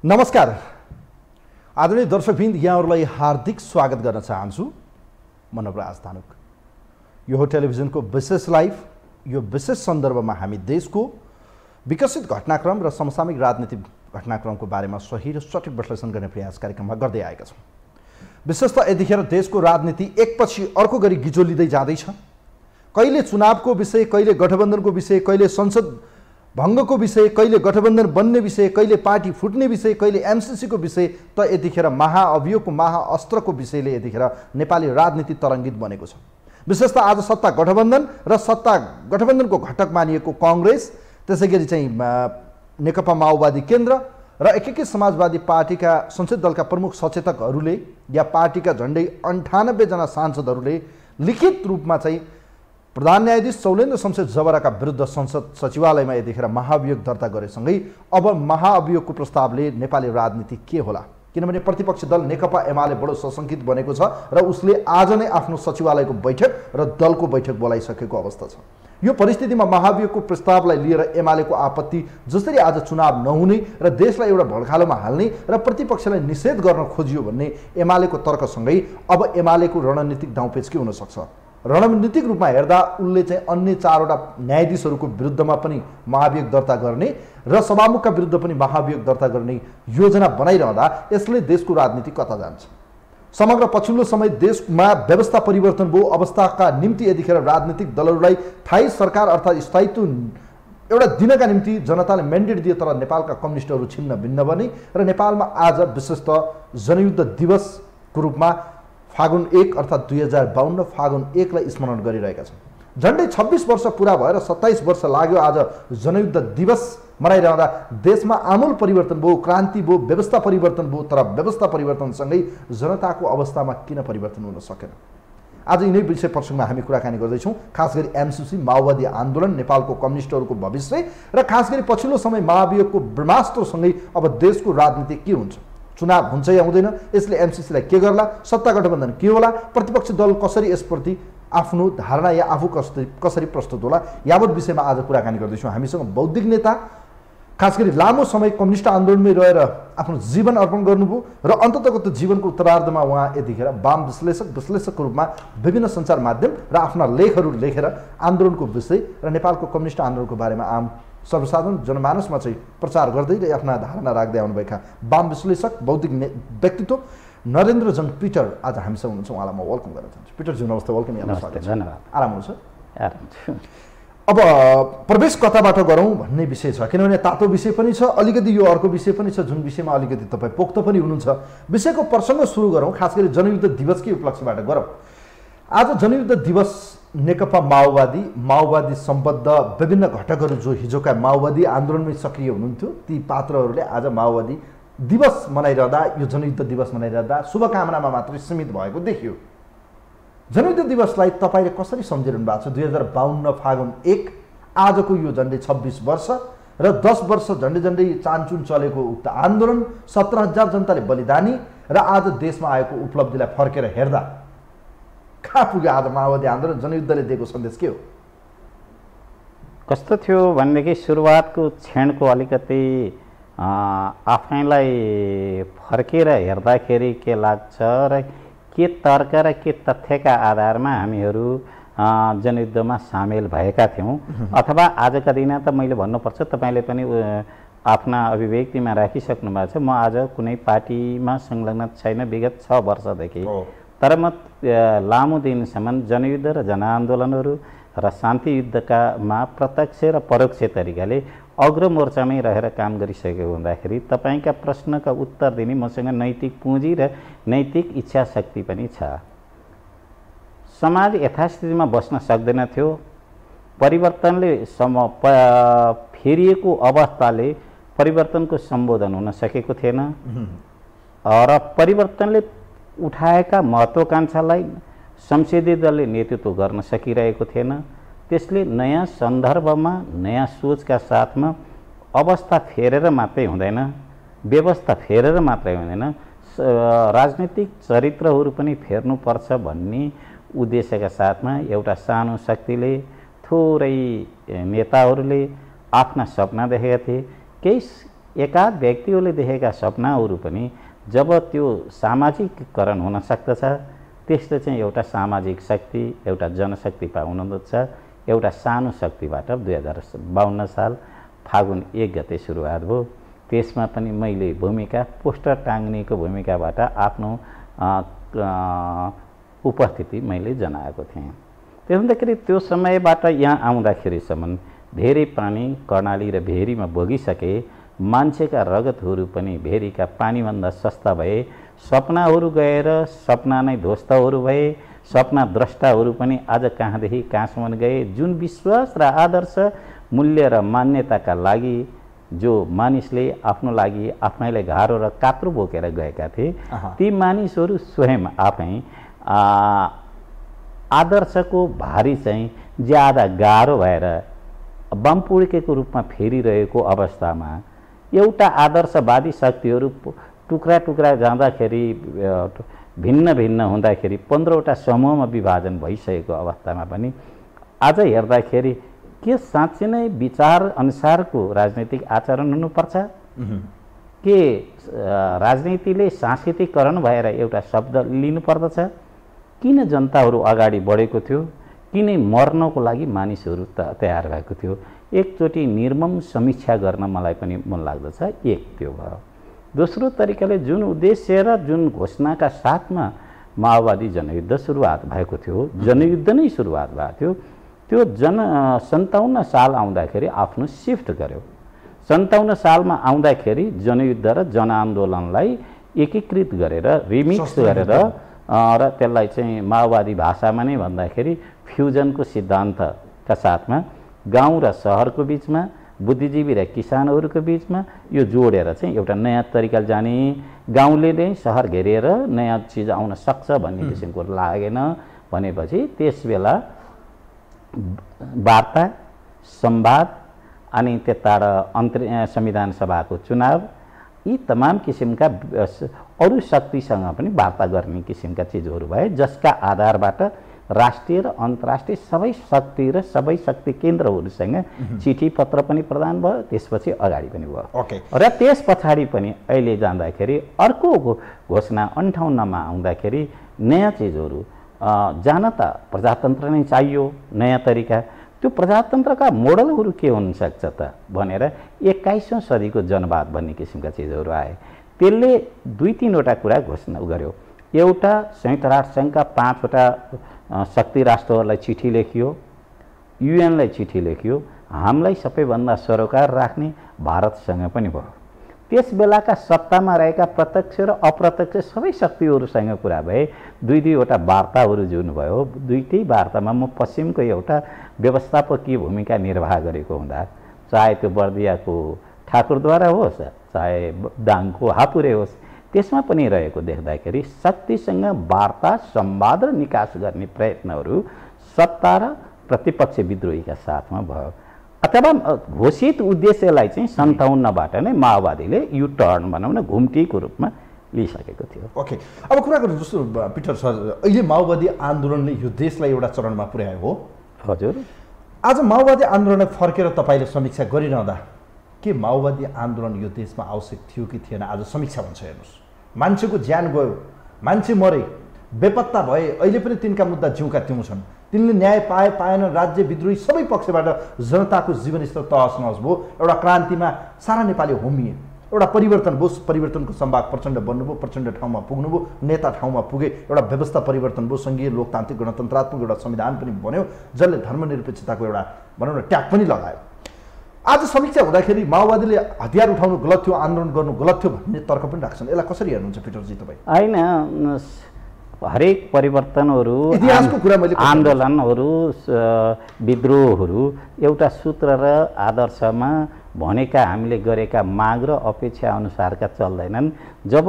नमस्कार आदरणीय दर्शकवृन्द, यहाँहरूलाई हार्दिक स्वागत गर्न चाहन्छु। म नवराज धानुक। यो हो टेलिभिजनको विशेष लाइभ। यो विशेष सन्दर्भमा हामी देशको विकसित घटनाक्रम र समसामयिक राजनीतिक घटनाक्रमको बारेमा सही र सठिक विश्लेषण गर्ने प्रयास कार्यक्रममा गर्दै आएका छौँ। विशेषतः यतिखेर देशको राजनीति एकपछि अर्को गरी गिजो लिँदै जाँदैछ। कहिले चुनावको विषय, कहिले गठबन्धनको विषय, कहिले संसद भङ्गको विषय, कहिले गठबन्धन बन्ने विषय, कहिले पार्टी फुट्ने विषय, कहिले एमसीसीको विषय, त यतिखेर महाअभियोगको महाअस्त्रको विषयले यतिखेर नेपाली राजनीति तरङ्गित बनेको छ। विशेषतः आज सत्ता गठबन्धन र सत्ता गठबन्धनको घटक मानिएको काङ्ग्रेस, त्यसै गरी चाहिँ नेकपा माओवादी केन्द्र र एकीकृत समाजवादी पार्टीका संसदीय दलका प्रमुख सचेतकहरूले या पार्टीका झन्डै 98 जना सांसदहरूले लिखित रूपमा चाहिँ प्रधान न्यायाधीश चौलेन्द्र शमशेर जबराका विरुद्ध संसद सचिवालयमा यतिखेर महाअभियोग दर्ता गरेसँगै अब महाअभियोगको प्रस्तावले नेपाली राजनीति के होला, किनभने प्रतिपक्षी दल नेकपा एमाले बडो सशङ्कित बनेको छ र उसले आज नै आफ्नो सचिवालयको बैठक र दलको बैठक बोलाइसकेको अवस्था छ। यो परिस्थितिमा महाअभियोगको प्रस्तावलाई लिएर एमालेको आपत्ति जसरी आज चुनाव नहुने र देशलाई एउटा भड्कालोमा हाल्ने र प्रतिपक्षलाई निषेध गर्न खोजियो भन्ने एमालेको तर्कसँगै अब एमालेको रणनीतिक दाउपेच के हुन सक्छ। रणनीतिक रूपमा हेर्दा उनले चाहिँ अन्य 4वटा न्यायाधीशहरूको विरुद्धमा पनि महाभियोग दर्ता गर्ने र सभामुखका विरुद्ध पनि महाभियोग दर्ता गर्ने योजना बनाइरहँदा यसले देशको राजनीति कता जान्छ। समग्र पछिल्लो समय देशमा व्यवस्था परिवर्तन भयो अवस्थाका निम्ति यतिखेर राजनीतिक दलहरूलाई थायी सरकार अर्थात् स्थायित्व एउटा दिनका निम्ति जनताले म्यान्डेट दिए, तर नेपालका कम्युनिस्टहरू छिन्न भिन्न बने र नेपालमा आज विशेषतः जनयुद्ध दिवसको रूपमा फागुन 1 अर्थात् 2052 फागुन 1 लाई स्मरण गरिरहेका छौँ। झन्डै 26 वर्ष पुरा भएर 27 वर्ष लाग्यो आज जनयुद्ध दिवस मनाइरहँदा देशमा आमूल परिवर्तन भयो, क्रान्ति भयो, व्यवस्था परिवर्तन भयो, तर व्यवस्था परिवर्तनसँगै जनताको अवस्थामा किन परिवर्तन हुन सकेन? आज यिनै विषय प्रसङ्गमा हामी कुराकानी गर्दैछौँ। खास गरी एमसीसी, माओवादी आन्दोलन, नेपालको कम्युनिस्टहरूको भविष्य र खास गरी पछिल्लो समय महाभियोगको ब्रह्मास्त्रसँगै अब देशको राजनीति के हुन्छ, चुनाव हुन्छ या हुँदैन, यसले एमसीसीलाई के गर्ला, सत्ता गठबन्धन के होला, प्रतिपक्षी दल कसरी यसप्रति आफ्नो धारणा या आफू कसरी प्रस्तुत होला, यावत विषयमा आज कुराकानी गर्दैछौँ। हामीसँग बौद्धिक नेता, खास गरी लामो समय कम्युनिस्ट आन्दोलनमै रहेर आफ्नो जीवन अर्पण गर्नुभयो र अन्ततको त जीवनको उत्तरार्धमा उहाँ यतिखेर वाम विश्लेषकको रूपमा विभिन्न सञ्चार माध्यम र आफ्ना लेखहरू लेखेर आन्दोलनको विषय र नेपालको कम्युनिस्ट आन्दोलनको बारेमा आम सर्वसाधारण जनमानसमा चाहिँ प्रचार गर्दै र आफ्ना धारणा राख्दै आउनुभएका वाम विश्लेषक बौद्धिक व्यक्तित्व नरेन्द्र जङ पिटर आज हामीसँग हुनुहुन्छ। उहाँलाई म वेलकम गर्न चाहन्छु। पिटरजी नमस्ते, वेलकम। यहाँलाई स्वागत छ। धन्यवाद। आराम हुनुहुन्छ? अब प्रवेश कताबाट गरौँ भन्ने विषय छ, किनभने तातो विषय पनि छ, अलिकति यो अर्को विषय पनि छ जुन विषयमा अलिकति तपाईँ पोख्त पनि हुनुहुन्छ। विषयको प्रसङ्ग सुरु गरौँ, खास गरी जनयुद्ध दिवसकै उपलक्ष्यबाट गरौँ। आज जनयुद्ध दिवस नेकपा माओवादी सम्बद्ध विभिन्न घटकहरू जो हिजोका माओवादी आन्दोलनमै सक्रिय हुनुहुन्थ्यो ती पात्रहरूले आज माओवादी दिवस मनाइरहँदा, यो जनयुद्ध दिवस मनाइरहँदा शुभकामनामा मात्रै सीमित भएको देखियो। जनयुद्ध दिवसलाई तपाईँले कसरी सम्झिरहनु भएको छ? 2052 फागुन 1 आजको यो झन्डै 26 वर्ष र 10 वर्ष झन्डै चानचुन चलेको उक्त आन्दोलन, 17,000 जनताले बलिदानी र आज देशमा आएको उपलब्धिलाई फर्केर हेर्दा कहाँ पुग्यो आज माओवादी आन्दोलन? जनयुद्धले दिएको सन्देश के हो? कस्तो थियो भनेदेखि सुरुवातको क्षणको अलिकति आफैलाई फर्केर हेर्दाखेरि के लाग्छ र के तर्क र के तथ्यका आधारमा हामीहरू जनयुद्धमा सामेल भएका थियौँ, अथवा आजका दिन त मैले भन्नुपर्छ तपाईँले पनि आफ्ना अभिव्यक्तिमा राखिसक्नु भएको छ, म आज कुनै पार्टीमा संलग्न छैन विगत 6 वर्षदेखि। तर म लामो दिनसम्म जनयुद्ध र जनआन्दोलनहरू र शान्ति युद्धकामा प्रत्यक्ष र परोक्ष तरिकाले अग्रमोर्चामै रहेर काम गरिसकेको हुँदाखेरि तपाईँका प्रश्नका उत्तर दिने मसँग नैतिक पुँजी र नैतिक इच्छा शक्ति पनि छ। समाज यथास्थितिमा बस्न सक्दैन थियो। परिवर्तनले फेरिएको अवस्थाले परिवर्तनको सम्बोधन हुन सकेको थिएन र परिवर्तनले उठाएका महत्त्वाकांक्षालाई संसदीय दलले नेतृत्व गर्न सकिरहेको थिएन। त्यसले नयाँ सन्दर्भमा नयाँ सोचका साथमा अवस्था फेरेर मात्रै हुँदैन, व्यवस्था फेरेर मात्रै हुँदैन, राजनीतिक चरित्रहरू पनि फेर्नुपर्छ भन्ने उद्देश्यका साथमा एउटा सानो शक्तिले, थोरै नेताहरूले आफ्ना सपना देखेका थिए। केही एकाध व्यक्तिहरूले देखेका सपनाहरू पनि जब त्यो सामाजिककरण हुन सक्दछ, त्यसले चाहिँ एउटा सामाजिक शक्ति, एउटा जनशक्ति पाउनुहुन्छ। एउटा सानो शक्तिबाट 2052 साल फागुन 1 गते सुरुवात भयो। त्यसमा पनि मैले भूमिका पोस्टर टाङ्नेको भूमिकाबाट आफ्नो उपस्थिति मैले जनाएको थिएँ। त्यसो हुँदाखेरि त्यो समयबाट यहाँ आउँदाखेरिसम्म धेरै पानी कर्णाली र भेरीमा बगिसके, मान्छेका रगतहरू पनि भेरीका पानीभन्दा सस्ता भए, सपनाहरू गएर सपना नै ध्वस्तहरू भए, सपना द्रष्टाहरू पनि आज कहाँदेखि कहाँसम्म गए। जुन विश्वास र आदर्श, मूल्य र मान्यताका लागि जो मानिसले आफ्नो लागि आफैलाई गाह्रो र कात्रो बोकेर गएका थिए, ती मानिसहरू स्वयं आफै आदर्शको भारी चाहिँ ज्यादा गाह्रो भएर बमपुड्केको रूपमा फेरिरहेको अवस्थामा एउटा आदर्शवादी शक्तिहरू टुक्रा टुक्रा जाँदाखेरि, भिन्न भिन्न हुँदाखेरि 15वटा समूहमा विभाजन भइसकेको अवस्थामा पनि आज हेर्दाखेरि के साँच्चै नै विचार अनुसारको राजनीतिक आचरण हुनुपर्छ? के राजनीतिले सांस्कृतिकरण भएर एउटा शब्द लिनुपर्दछ? किन जनताहरू अगाडि बढेको थियो? किन मर्नको लागि मानिसहरू तयार भएको थियो? एकचोटि निर्मम समीक्षा गर्न मलाई पनि मन लाग्दछ। एक त्यो भयो। दोस्रो तरिकाले जुन उद्देश्य र जुन घोषणाका साथमा माओवादी जनयुद्ध सुरुवात भएको थियो, जनयुद्ध नै सुरुवात भएको थियो, त्यो 57 साल आउँदाखेरि आफ्नो सिफ्ट गर्यो। 57 सालमा आउँदाखेरि जनयुद्ध र जनआन्दोलनलाई एकीकृत गरेर, रिमिक्स गरेर र त्यसलाई चाहिँ माओवादी भाषामा नै भन्दाखेरि फ्युजनको सिद्धान्तका साथमा गाउँ र सहरको बिचमा, बुद्धिजीवी र किसानहरूको बिचमा यो जोडेर चाहिँ एउटा नयाँ तरिकाले जाने, गाउँले नै सहर घेरेर नयाँ चिज आउन सक्छ भन्ने किसिमको लागेन भनेपछि त्यसबेला वार्ता, संवाद अनि त्यता संविधान सभाको चुनाव, यी तमाम किसिमका अरू शक्तिसँग पनि वार्ता गर्ने किसिमका चिजहरू भए, जसका आधारबाट राष्ट्रिय र अन्तर्राष्ट्रिय सबै शक्ति र सबै शक्ति केन्द्रहरूसँग चिठी पत्र पनि प्रदान भयो। त्यसपछि अगाडि पनि भयो र त्यस पछाडि पनि अहिले जाँदाखेरि अर्को घोषणा 58मा आउँदाखेरि नयाँ चिजहरू जान त प्रजातन्त्र नै चाहियो, नयाँ तरिका। त्यो प्रजातन्त्रका मोडलहरू के हुन सक्छ त भनेर 21औं सदीको जनवाद भन्ने किसिमका चिजहरू आए। त्यसले 2-3वटा कुरा घोषणा गर्यो। एउटा संयुक्त राष्ट्रसङ्घका 5वटा शक्ति राष्ट्रहरूलाई चिठी लेखियो, युएनलाई चिठी लेखियो, हामीलाई सबैभन्दा सरोकार राख्ने भारतसँग पनि भयो। त्यस बेलाका सत्तामा रहेका प्रत्यक्ष र अप्रत्यक्ष सबै शक्तिहरूसँग कुरा भए। 2-2वटा वार्ताहरू जुन भयो, दुईटै वार्तामा म पश्चिमको एउटा व्यवस्थापकीय भूमिका निर्वाह गरेको हुँदा, चाहे त्यो बर्दियाको ठाकुरद्वारा होस्, चाहे दाङको हापुरे होस्, त्यसमा पनि रहेको देख्दाखेरि शक्तिसँग वार्ता, संवाद र निकास गर्ने प्रयत्नहरू सत्ता र प्रतिपक्ष विद्रोहीका साथमा भयो। अथवा घोषित उद्देश्यलाई चाहिँ 57बाट नै माओवादीले यु टर्न भनौँ न घुम्टीको रूपमा लिइसकेको थियो। ओके, अब कुरा गरौँ जस्तो पिटर सर, अहिले माओवादी आन्दोलनले यो देशलाई एउटा चरणमा पुर्यायो हो। हजुर, आज माओवादी आन्दोलनलाई फर्केर तपाईँले समीक्षा गरिरहँदा के माओवादी आन्दोलन यो देशमा आवश्यक थियो कि थिएन? आज समीक्षा भन्छ हेर्नुहोस्, मान्छेको ज्यान गयो, मान्छे मरे, बेपत्ता भए, अहिले पनि तिनका मुद्दा जिउका तिउँ छन्। तिनले न्याय पाए पाएन, राज्य विद्रोही सबै पक्षबाट जनताको जीवनस्तर तहस नहस भयो। एउटा क्रान्तिमा सारा नेपाली होमिए, एउटा परिवर्तन भयो, परिवर्तनको सम्भाग प्रचण्ड बन्नुभयो, प्रचण्ड ठाउँमा पुग्नुभयो, नेता ठाउँमा पुगे, एउटा व्यवस्था परिवर्तन भयो, सङ्घीय लोकतान्त्रिक गणतन्त्रात्मक एउटा संविधान पनि बन्यो, जसले धर्मनिरपेक्षताको एउटा भनौँ न ट्याग पनि लगायो। आज समीक्षा हुँदाखेरि माओवादीले हतियार उठाउनु गलत थियो, आन्दोलन गर्नु गलत थियो भन्ने तर्क पनि राख्छन्। यसलाई कसरी हेर्नुहुन्छ पिटरजी तपाईँ? होइन, हरेक परिवर्तनहरू, इतिहासको कुरा मैले आन्दोलनहरू, विद्रोहहरू एउटा सूत्र र आदर्शमा भनेका हामीले गरेका माग र अपेक्षा अनुसारका चल्दैनन्। जब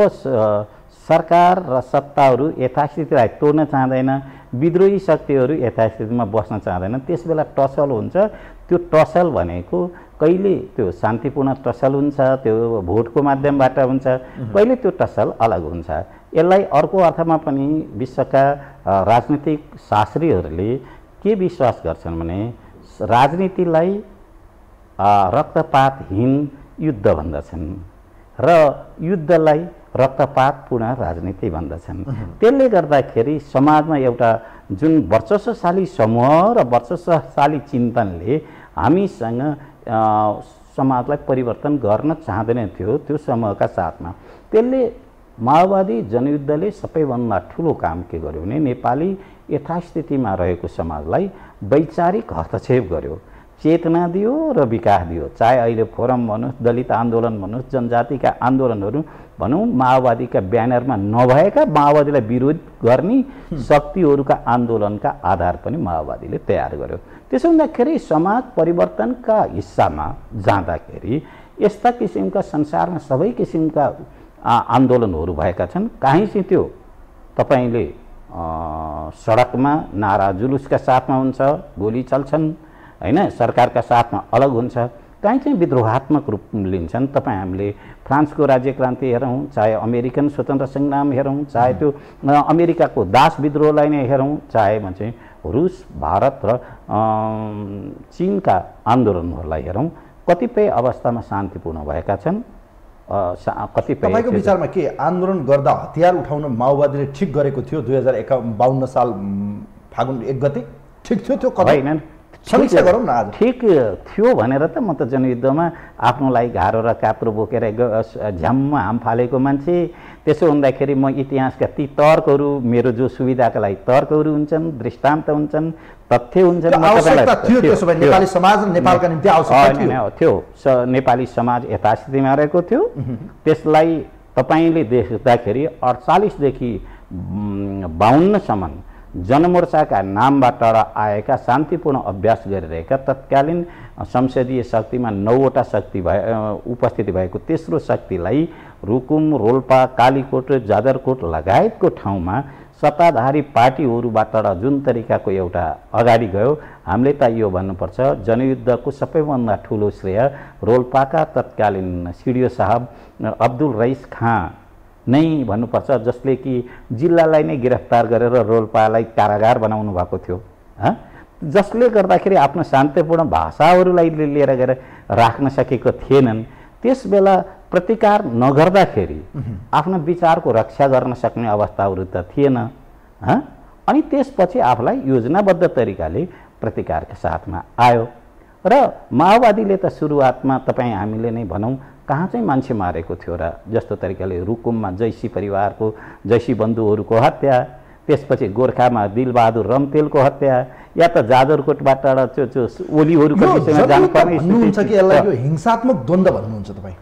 सरकार र सत्ताहरू यथास्थितिलाई तोड्न चाहँदैन, विद्रोही शक्तिहरू यथास्थितिमा बस्न चाहँदैन, त्यसबेला टसल हुन्छ। त्यो टसल भनेको कहिले त्यो शान्तिपूर्ण टसल हुन्छ, त्यो भोटको माध्यमबाट हुन्छ, कहिले त्यो टसल अलग हुन्छ। यसलाई अर्को अर्थमा पनि विश्वका राजनीतिक शास्त्रीहरूले के विश्वास गर्छन् भने राजनीतिलाई रक्तपातहीन युद्ध भन्दछन् र युद्धलाई रक्तपातपूर्ण राजनीति भन्दछन्। त्यसले गर्दाखेरि समाजमा एउटा जुन वर्चस्वशाली समूह र वर्चस्वशाली चिन्तनले हामीसँग समाजलाई परिवर्तन गर्न चाहँदैन थियो त्यो समूहका साथमा। त्यसले माओवादी जनयुद्धले सबैभन्दा ठुलो काम के गर्यो भने नेपाली यथास्थितिमा रहेको समाजलाई वैचारिक हस्तक्षेप गर्यो, चेतना दियो र विकास दियो। चाहे अहिले फोरम भन्नुहोस्, दलित आन्दोलन भन्नुहोस्, जनजातिका आन्दोलनहरू भनौँ, माओवादीका ब्यानरमा नभएका माओवादीलाई विरोध गर्ने शक्तिहरूका आन्दोलनका आधार पनि माओवादीले तयार गर्यो। त्यसो हुँदाखेरि समाज परिवर्तनका हिस्सामा जाँदाखेरि यस्ता किसिमका संसारमा सबै किसिमका आन्दोलनहरू भएका छन्। काहीँ चाहिँ त्यो तपाईँले सडकमा नारा जुलुसका साथमा हुन्छ, गोली चल्छन् हैन, सरकारका साथमा अलग हुन्छ, काहीँ चाहिँ विद्रोहात्मक रूप लिन्छन्। तपाईँ हामीले फ्रान्सको राज्य क्रान्ति हेरौँ, चाहे अमेरिकन स्वतन्त्र सङ्ग्राम हेरौँ, चाहे त्यो अमेरिकाको दास विद्रोहलाई नै हेरौँ, चाहे चाहिँ रुस, भारत र चीनका आन्दोलनहरूलाई हेरौँ, कतिपय अवस्थामा शान्तिपूर्ण भएका छन्। कतिपय तपाईँको विचारमा के आन्दोलन गर्दा हतियार उठाउन माओवादीले ठिक गरेको थियो 2052 साल फागुन 1 गते? ठिक थियो त्यो कतै? होइन, समीक्षा गरौँ न आज। ठिक थियो भनेर त म त जनयुद्धमा आफ्नो लागि घारो र काप्रो बोकेर झ्याममा हाम फालेको मान्छे। त्यसो हुँदाखेरि म इतिहासका ती तर्कहरू, मेरो जो सुविधाका लागि तर्कहरू हुन्छन्, दृष्टान्त हुन्छन्, तथ्य हुन्छन्, नेपाली समाज नेपालका निम्ति आवश्यकता थियो। नेपाली समाज यथास्थितिमा रहेको थियो। त्यसलाई तपाईँले देख्दाखेरि 48 देखि 52 सम्म जनमोर्चाका नामबाट आएका शान्तिपूर्ण अभ्यास गरिरहेका तत्कालीन संसदीय शक्तिमा 9वटा शक्ति उपस्थिति भएको तेस्रो शक्तिलाई रुकुम, रोल्पा, कालीकोट, जाजरकोट लगायतको ठाउँमा सत्ताधारी पार्टीहरूबाट जुन तरिकाको एउटा अगाडि गयो, हामीले त यो भन्नुपर्छ जनयुद्धको सबैभन्दा ठुलो श्रेय रोल्पाका तत्कालीन सिडिओ साहब अब्दुल रइस खाँ नै भन्नुपर्छ, जसले कि जिल्लालाई नै गिरफ्तार गरेर रोल्पालाई कारागार बनाउनु भएको थियो। जसले गर्दाखेरि आफ्नो शान्तिपूर्ण भाषाहरूलाई लिएर गएर राख्न सकेको थिएनन्। त्यस बेला प्रतिकार नगर्दाखेरि आफ्नो विचारको रक्षा गर्न सक्ने अवस्थाहरू त थिएन। अनि त्यसपछि आफूलाई योजनाबद्ध तरिकाले प्रतिकारका साथमा आयो र माओवादीले त सुरुवातमा तपाईँ हामीले नै भनौँ कहाँ चाहिँ मान्छे मारेको थियो र, जस्तो तरिकाले रुकुममा जैसी परिवारको जैसी बन्धुहरूको हत्या, त्यसपछि गोर्खामा दिलबहादुर रम्तेलको हत्या, या त जाजरकोटबाट त्यो ओलीहरूको विषयमा जानुपर्ने भन्नुहुन्छ कि यसलाई यो हिंसात्मक द्वन्द्व भन्नुहुन्छ तपाईँ?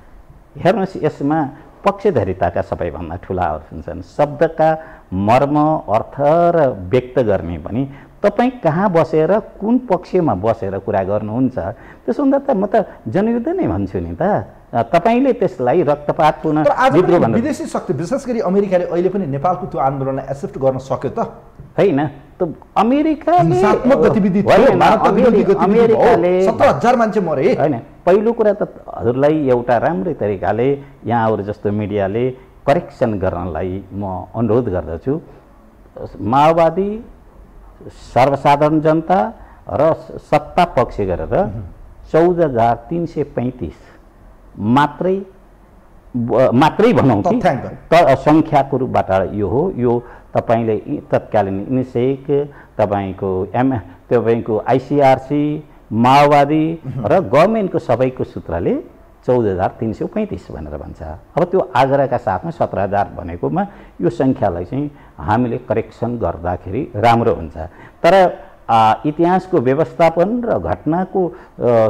हेर्नुहोस्, यसमा पक्षधरिताका सबैभन्दा ठुला अर्थ हुन्छन्। शब्दका मर्म, अर्थ र व्यक्त गर्ने पनि तपाईँ कहाँ बसेर कुन पक्षमा बसेर कुरा गर्नुहुन्छ। त्यसो हुँदा त म त जनयुद्ध नै भन्छु नि त। तपाईँले त्यसलाई रक्तपातपूर्ण विद्रोह भन्नु। विदेशी शक्ति विशेष गरी अमेरिकाले अहिले पनि नेपालको त्यो आन्दोलनलाई एक्सेप्ट गर्न सक्यो त? होइन, त अमेरिका हिंसात्मक गतिविधि थियो, मानवता विरोधी गतिविधि भयो, 17,000 मान्छे मरे। होइन, पहिलो कुरा त हजुरलाई एउटा राम्रै तरिकाले यहाँहरू जस्तो मिडियाले करेक्सन गर्नलाई म अनुरोध गर्दछु। माओवादी, सर्वसाधारण जनता र सत्ता पक्ष गरेर 14,335 मात्रै भनौँ कि सङ्ख्याको रूपबाट यो हो। यो तपाईँले तत्कालीन इन्सेक, तपाईँको आइसिआरसी, माओवादी र गभर्मेन्टको सबैको सूत्रले 14,335 भनेर भन्छ। अब त्यो आग्राका साथमा 17,000 भनेकोमा यो सङ्ख्यालाई चाहिँ हामीले करेक्सन गर्दाखेरि राम्रो हुन्छ। तर इतिहासको व्यवस्थापन र घटनाको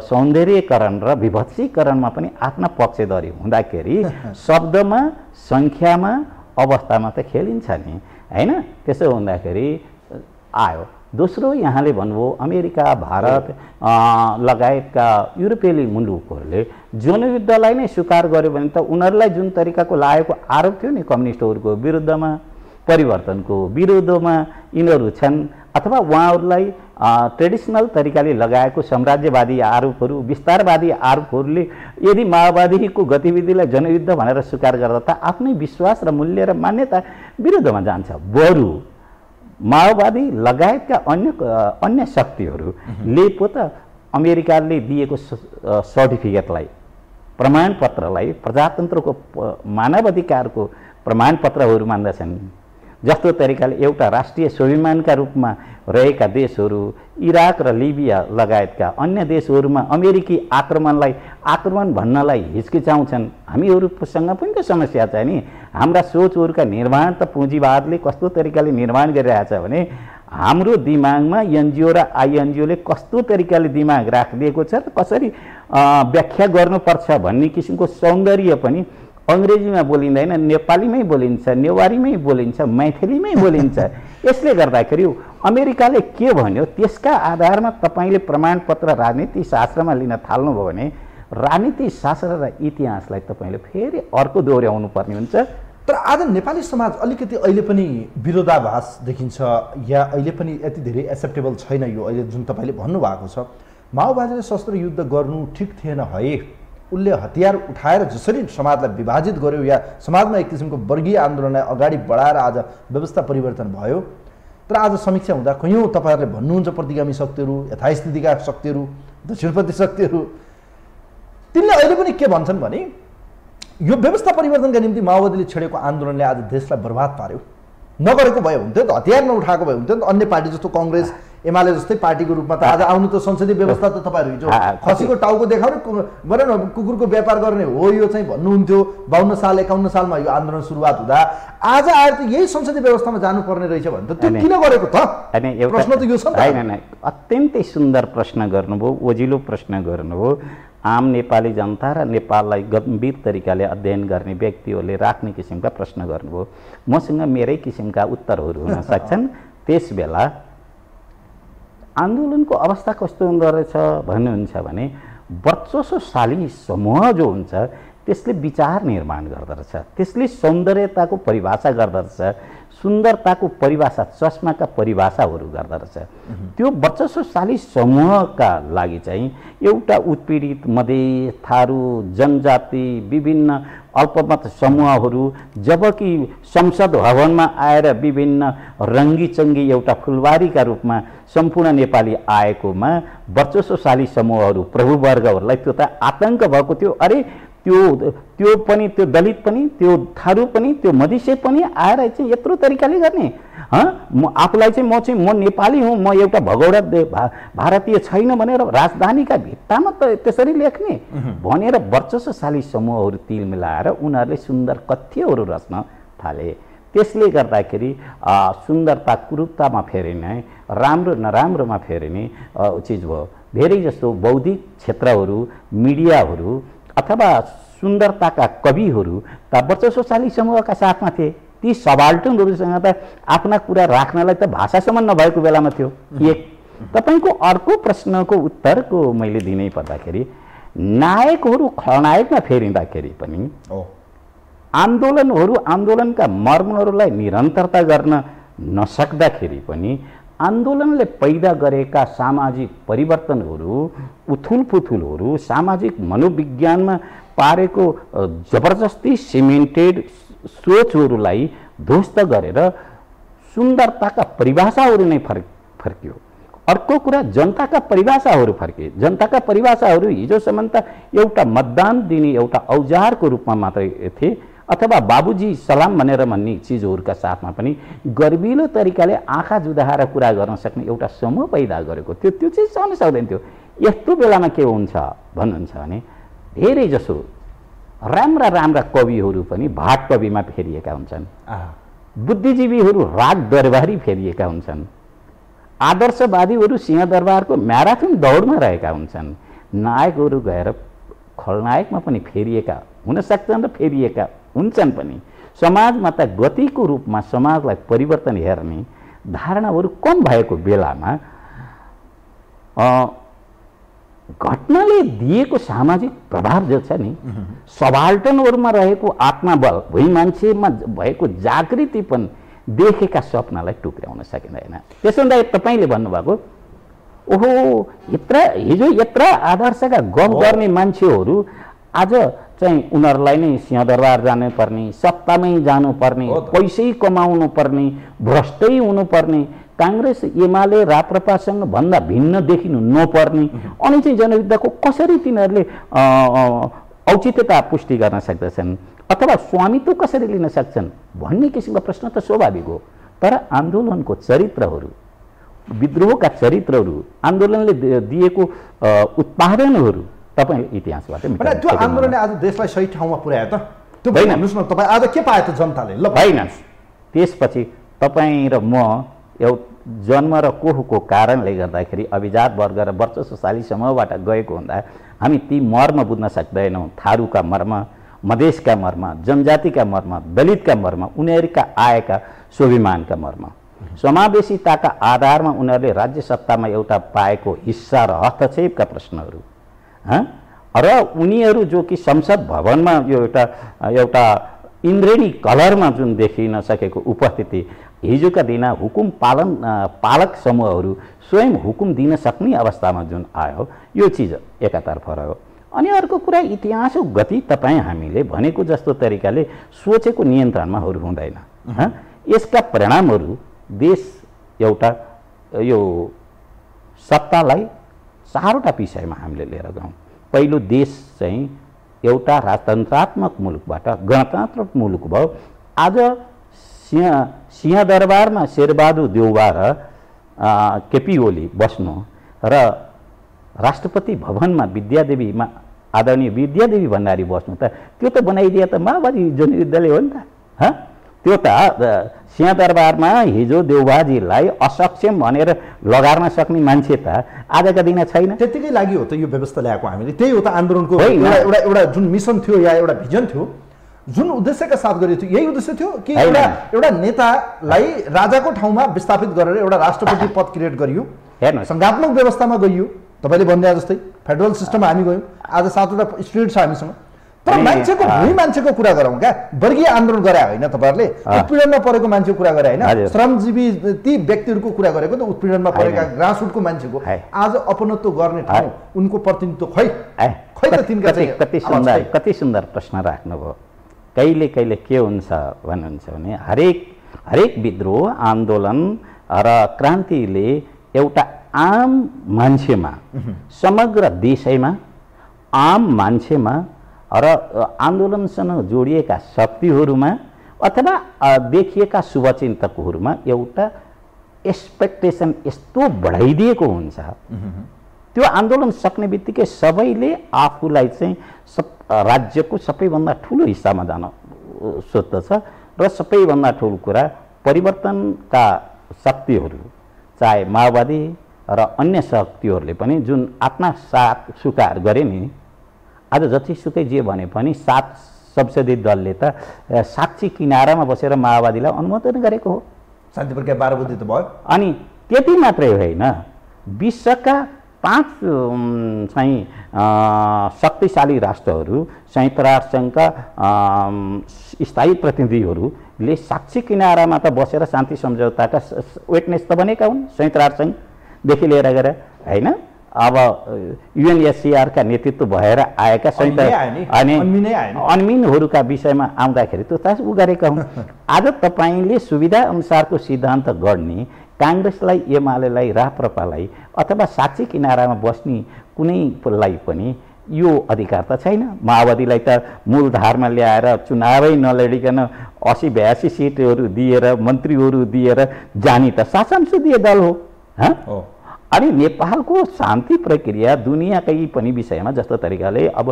सौन्दर्यकरण र विभत्सीकरणमा पनि आफ्ना पक्षधरी हुँदाखेरि शब्दमा, सङ्ख्यामा, अवस्थामा त खेलिन्छ नि, होइन? त्यसो हुँदाखेरि आयो। दोस्रो, यहाँले भन्नुभयो अमेरिका, भारत लगायतका युरोपेली मुलुकहरूले जनयुद्धलाई नै स्वीकार गर्यो भने त उनीहरूलाई जुन तरिकाको लागेको आरोप थियो नि कम्युनिस्टहरूको विरुद्धमा, परिवर्तनको विरोधमा यिनीहरू छन्, अथवा उहाँहरूलाई ट्रेडिसनल तरिकाले लगाएको साम्राज्यवादी आरोपहरू, विस्तारवादी आरोपहरूले यदि माओवादीको गतिविधिलाई जनयुद्ध भनेर स्वीकार गर्दा त आफ्नै विश्वास र मूल्य र मान्यता विरुद्धमा जान्छ। बरु माओवादी लगायतका अन्य शक्तिहरूले पो त अमेरिकाले दिएको सर्टिफिकेटलाई प्रमाणपत्रलाई प्रजातन्त्रको मानव अधिकारको प्रमाणपत्रहरू मान्दछन्। जस्तो तरिकाले एउटा राष्ट्रिय स्वाभिमानका रूपमा रहेका देशहरू इराक र लिबिया लगायतका अन्य देशहरूमा अमेरिकी आक्रमण भन्नलाई हिचकिचाउँछन्। हामीहरूसँग पनि त समस्या छ नि। हाम्रा सोचहरूका निर्माण त पुँजीवादले कस्तो तरिकाले निर्माण गरिरहेछ भने हाम्रो दिमागमा एनजिओ र आइएनजिओले कस्तो तरिकाले दिमाग राखिदिएको छ र कसरी व्याख्या गर्नुपर्छ भन्ने किसिमको सौन्दर्य पनि अङ्ग्रेजीमा बोलिँदैन, नेपालीमै बोलिन्छ, नेवारीमै बोलिन्छ, मैथिलीमै बोलिन्छ। यसले गर्दाखेरि अमेरिकाले के भन्यो त्यसका आधारमा तपाईँले प्रमाणपत्र राजनीति शास्त्रमा लिन थाल्नुभयो भने राजनीति शास्त्र र इतिहासलाई तपाईँले फेरि अर्को दोहोऱ्याउनु पर्ने हुन्छ। तर आज नेपाली समाज अलिकति अहिले पनि विरोधाभास देखिन्छ या अहिले पनि यति धेरै एक्सेप्टेबल छैन। यो अहिले जुन तपाईँले भन्नुभएको छ माओवादीले शस्त्र युद्ध गर्नु ठिक थिएन है, उसले हतियार उठाएर जसरी समाजलाई विभाजित गर्यो या समाजमा एक किसिमको वर्गीय आन्दोलनलाई अगाडि बढाएर आज व्यवस्था परिवर्तन भयो। तर आज समीक्षा हुँदा कयौँ तपाईँहरूले भन्नुहुन्छ प्रतिगामी शक्तिहरू, यथास्थितिका शक्तिहरू, दक्षिणपन्थी शक्तिहरू, तिनले अहिले पनि के भन्छन् भने यो व्यवस्था परिवर्तनका निम्ति माओवादीले छेडेको आन्दोलनले आज देशलाई बर्बाद पार्यो। नगरेको भए हुन्थ्यो त, हतियार नउठाएको भए हुन्थ्यो नि त। अन्य पार्टी जस्तो काङ्ग्रेस एमाले जस्तै पार्टीको रूपमा त आज आउनु त संसदीय व्यवस्था त तपाईँहरू हिजो खसीको टाउको देखाउने गरेन कुकुरको व्यापार गर्ने हो यो चाहिँ भन्नुहुन्थ्यो। 52 साल 51 सालमा यो आन्दोलन सुरुवात हुँदा आज आएर त यही संसदीय व्यवस्थामा जानुपर्ने रहेछ भने त त्यो किन गरेको त? प्रश्न त यो छ। अत्यन्तै सुन्दर प्रश्न गर्नुभयो, ओजिलो प्रश्न गर्नुभयो। आम नेपाली जनता र नेपाललाई गम्भीर तरिकाले अध्ययन गर्ने व्यक्तिहरूले राख्ने किसिमका प्रश्न गर्नुभयो। मसँग मेरै किसिमका उत्तरहरू हुन सक्छन्। त्यस बेला आन्दोलनको अवस्था कस्तो हुँदो रहेछ भन्नुहुन्छ भने वर्चस्वशाली समूह जो हुन्छ त्यसले विचार निर्माण गर्दो रहेछ, त्यसले सौन्दर्यताको परिभाषा गर्दो रहेछ, सुन्दरताको परिभाषा, चस्माका परिभाषाहरू गर्दो रहेछ। त्यो वर्चस्वशाली समूहका लागि चाहिँ एउटा उत्पीडित मधेस, थारू, जनजाति, विभिन्न अल्पमत समूहहरू जबकि संसद भवनमा आएर विभिन्न रङ्गीचङ्गी एउटा फुलबारीका रूपमा सम्पूर्ण नेपाली आएकोमा वर्चस्वशाली समूहहरू प्रभुवर्गहरूलाई त्यो त आतङ्क भएको थियो। अरे त्यो पनि, त्यो दलित पनि, त्यो थारू पनि, त्यो मधेसी पनि आएर चाहिँ यत्रो तरिकाले गर्ने, आफूलाई चाहिँ म नेपाली हुँ, म एउटा भगौडा भारतीय छैन भनेर राजधानीका भित्तामा त त्यसरी लेख्ने भनेर वर्चस्वशाली समूहहरू तिल मिलाएर उनीहरूले सुन्दर कथ्यहरू रच्न थाले। त्यसले गर्दाखेरि सुन्दरता कुरूपतामा फेरिने, राम्रो नराम्रोमा फेरिने चिज भयो। धेरै जस्तो बौद्धिक क्षेत्रहरू, मिडियाहरू अथवा सुन्दरताका कविहरू त वर्चस्वशाली समूहका साथमा थिए। ती सबाल्टनहरूसँग त आफ्ना कुरा राख्नलाई त भाषासम्म नभएको बेलामा थियो। एक तपाईँको अर्को प्रश्नको उत्तरको मैले दिनै पर्दाखेरि नायकहरू खलनायकमा फेरिँदाखेरि पनि आन्दोलनका मर्महरूलाई निरन्तरता गर्न नसक्दाखेरि पनि आन्दोलनले पैदा गरेका सामाजिक परिवर्तनहरू, उथुलपुथुलहरू, सामाजिक मनोविज्ञानमा पारेको जबरजस्ती सिमेन्टेड सोचहरूलाई ध्वस्त गरेर सुन्दरताका परिभाषाहरू नै फर्कियो। अर्को कुरा जनताका परिभाषाहरू फर्के। जनताका परिभाषाहरू हिजोसम्म त एउटा मतदान दिने एउटा औजारको रूपमा मात्रै थिए अथवा बाबुजी सलाम भनेर भन्ने चिजहरूका साथमा पनि गर्विलो तरिकाले आँखा जुदाएर कुरा गर्न सक्ने एउटा समूह पैदा गरेको थियो। त्यो चिज सहन सक्दैन थियो। यस्तो बेलामा के हुन्छ भन्नुहुन्छ भने धेरै जसो राम्रा राम्रा कविहरू पनि भाट कविमा फेरिएका हुन्छन्, बुद्धिजीवीहरू राग दरबारी फेरिएका हुन्छन्, आदर्शवादीहरू सिंहदरबारको म्याराथन दौडमा रहेका हुन्छन्, नायकहरू गएर खलनायकमा पनि फेरिएका हुन सक्छन् र फेरिएका हुन्छन् पनि। समाजमा त गतिको रूपमा समाजलाई परिवर्तन हेर्ने धारणाहरू कम भएको बेलामा घटनाले दिएको सामाजिक प्रभाव जो छ नि, सबाल्टनहरूमा रहेको आत्मबल, भुइँ मान्छेमा भएको जागृति पनि देखेका सपनालाई टुक्र्याउन सकिँदैन। त्यसो हुँदा तपाईँले भन्नुभएको ओहो हिजो यत्र आदर्शका गफ गर्ने मान्छेहरू आज चाहिँ उनीहरूलाई नै सिंहदरबार जानुपर्ने, सत्तामै जानुपर्ने, पैसै कमाउनु पर्ने, भ्रष्टै हुनुपर्ने, काङ्ग्रेस एमाले राप्रपासँग भन्दा भिन्न देखिनु नपर्ने, अनि चाहिँ जनयुद्धको कसरी तिनीहरूले औचित्यता पुष्टि गर्न सक्दछन् अथवा स्वामित्व कसरी लिन सक्छन् भन्ने किसिमको प्रश्न त स्वाभाविक हो। तर आन्दोलनको चरित्रहरू, विद्रोहका चरित्रहरू, आन्दोलनले दिएको उत्पादनहरू तपाईँ इतिहासबाट मेटाउनु। त्यो आन्दोलनले आज देशलाई सही ठाउँमा पुर्यायो त? त्यो भन्नुहोस् न, तपाईँ आज के पायो त जनताले? ल होइन, त्यसपछि तपाईँ र म जन्म र कोखको कारणले गर्दाखेरि अभिजात वर्ग र वर्चस्वशाली समूहबाट गएको हुँदा हामी ती मर्म बुझ्न सक्दैनौँ। थारूका मर्म, मधेसका मर्म, जनजातिका मर्म, दलितका मर्म, उनीहरूका आएका स्वाभिमानका मर्म, समावेशिताका आधारमा उनीहरूले राज्य सत्तामा एउटा पाएको हिस्सा र हस्तक्षेपका प्रश्नहरू र उनीहरू जो कि संसद भवनमा यो एउटा इन्द्रेणी कलरमा जुन देखिन सकेको उपस्थिति, हिजोका दिन हुकुम पालक समूहहरू स्वयं हुकुम दिन सक्ने अवस्थामा जुन आयो, यो चिज एकातर्फ रह्यो। अनि अर्को कुरा इतिहासको गति तपाईँ हामीले भनेको जस्तो तरिकाले सोचेको नियन्त्रणमा हुँदैन। यसका परिणामहरू देश एउटा यो सत्तालाई चारवटा विषयमा हामीले लिएर गयौँ। पहिलो, देश चाहिँ एउटा राजतन्त्रात्मक मुलुकबाट गणतन्त्र मुलुक भयो। आज सिंहदरबारमा शेरबहादुर देउवा र केपी ओली बस्नु र राष्ट्रपति भवनमा विद्यादेवीमा आदरणीय विद्यादेवी भण्डारी बस्नु त त्यो त बनाइदिए त माओवादी जनयुद्धले हो नि त। त्यो त सिंहदरबारमा हिजो देउबाजीलाई असक्षम भनेर लगार्न सक्ने मान्छे त आजका दिन छैन। त्यतिकै लागि हो त यो व्यवस्था ल्याएको हामीले। त्यही हो त आन्दोलनको एउटा जुन मिसन थियो या एउटा भिजन थियो, जुन उद्देश्यका साथ गरिएको थियो। यही उद्देश्य थियो कि एउटा नेतालाई राजाको ठाउँमा विस्थापित गरेर एउटा राष्ट्रपति पद क्रिएट गरियो, संघात्मक व्यवस्थामा गइयो। तपाईँले भन्दै जस्तै फेडरल सिस्टममा हामी गयौँ। आज 7वटा स्टेट छ हामीसँग। तर मान्छेको भूमि मान्छेको कुरा गरौँ क्या, वर्गीय आन्दोलन गरे होइन तपाईँहरूले, उत्पीडनमा परेको मान्छेको कुरा गरे होइन, श्रमजीवी ती व्यक्तिहरूको कुरा गरेको त उत्पीडनमा परेका ग्रासरुटको मान्छेको आज अपनत्व गर्ने ठाउँ उनको प्रतिनिधित्व खै त तिनका चाहिँ। कति सुन्दर प्रश्न राख्नुभयो। कहिले कहिले के हुन्छ भन्नुहुन्छ भने हरेक विद्रोह, आन्दोलन र क्रान्तिले एउटा आम मान्छेमा, समग्र देशैमा आम मान्छेमा र आन्दोलनसँग जोडिएका शक्तिहरूमा अथवा देखिएका शुभचिन्तकहरूमा एउटा एक्सपेक्टेसन यस्तो बढाइदिएको हुन्छ। त्यो आन्दोलन सक्ने बित्तिकै सबैले आफूलाई चाहिँ राज्यको सबैभन्दा ठुलो हिस्सामा जान सोच्दछ र सबैभन्दा ठुलो कुरा परिवर्तनका शक्तिहरू, चाहे माओवादी र अन्य शक्तिहरूले पनि जुन आत्मसात स्वीकार गरे नि, आज जतिसुकै जे भने पनि 7 संसदीय दलले त साक्षी किनारामा बसेर माओवादीलाई अनुमोदन गरेको हो। शान्ति प्रक्रिया 12 बुद्धि त भयो। अनि त्यति मात्रै होइन, विश्वका 5 चाहिँ शक्तिशाली राष्ट्रहरू, संयुक्त राष्ट्रसङ्घका स्थायी प्रतिनिधिहरूले साक्षी किनारामा त बसेर शान्ति सम्झौताका विटनेस त बनेका हुन्। संयुक्त राष्ट्रसङ्घदेखि लिएर गएर होइन, अब UNHCR का नेतृत्व भएर आएका अन्मिनहरूका विषयमा आउँदाखेरि त्यो त उ गरेका हुन्। आज तपाईँले सुविधा अनुसारको सिद्धान्त गर्ने काङ्ग्रेसलाई, एमालेलाई, राप्रपालाई अथवा साक्षी किनारामा बस्ने कुनैलाई पनि यो अधिकार त छैन। माओवादीलाई त मूलधारमा ल्याएर चुनावै नलडिकन 80-82 सिटहरू दिएर, मन्त्रीहरू दिएर जाने त शासनसुदीय दल हो। अनि नेपालको शान्ति प्रक्रिया दुनियाँकै पनि विषयमा जस्तो तरिकाले अब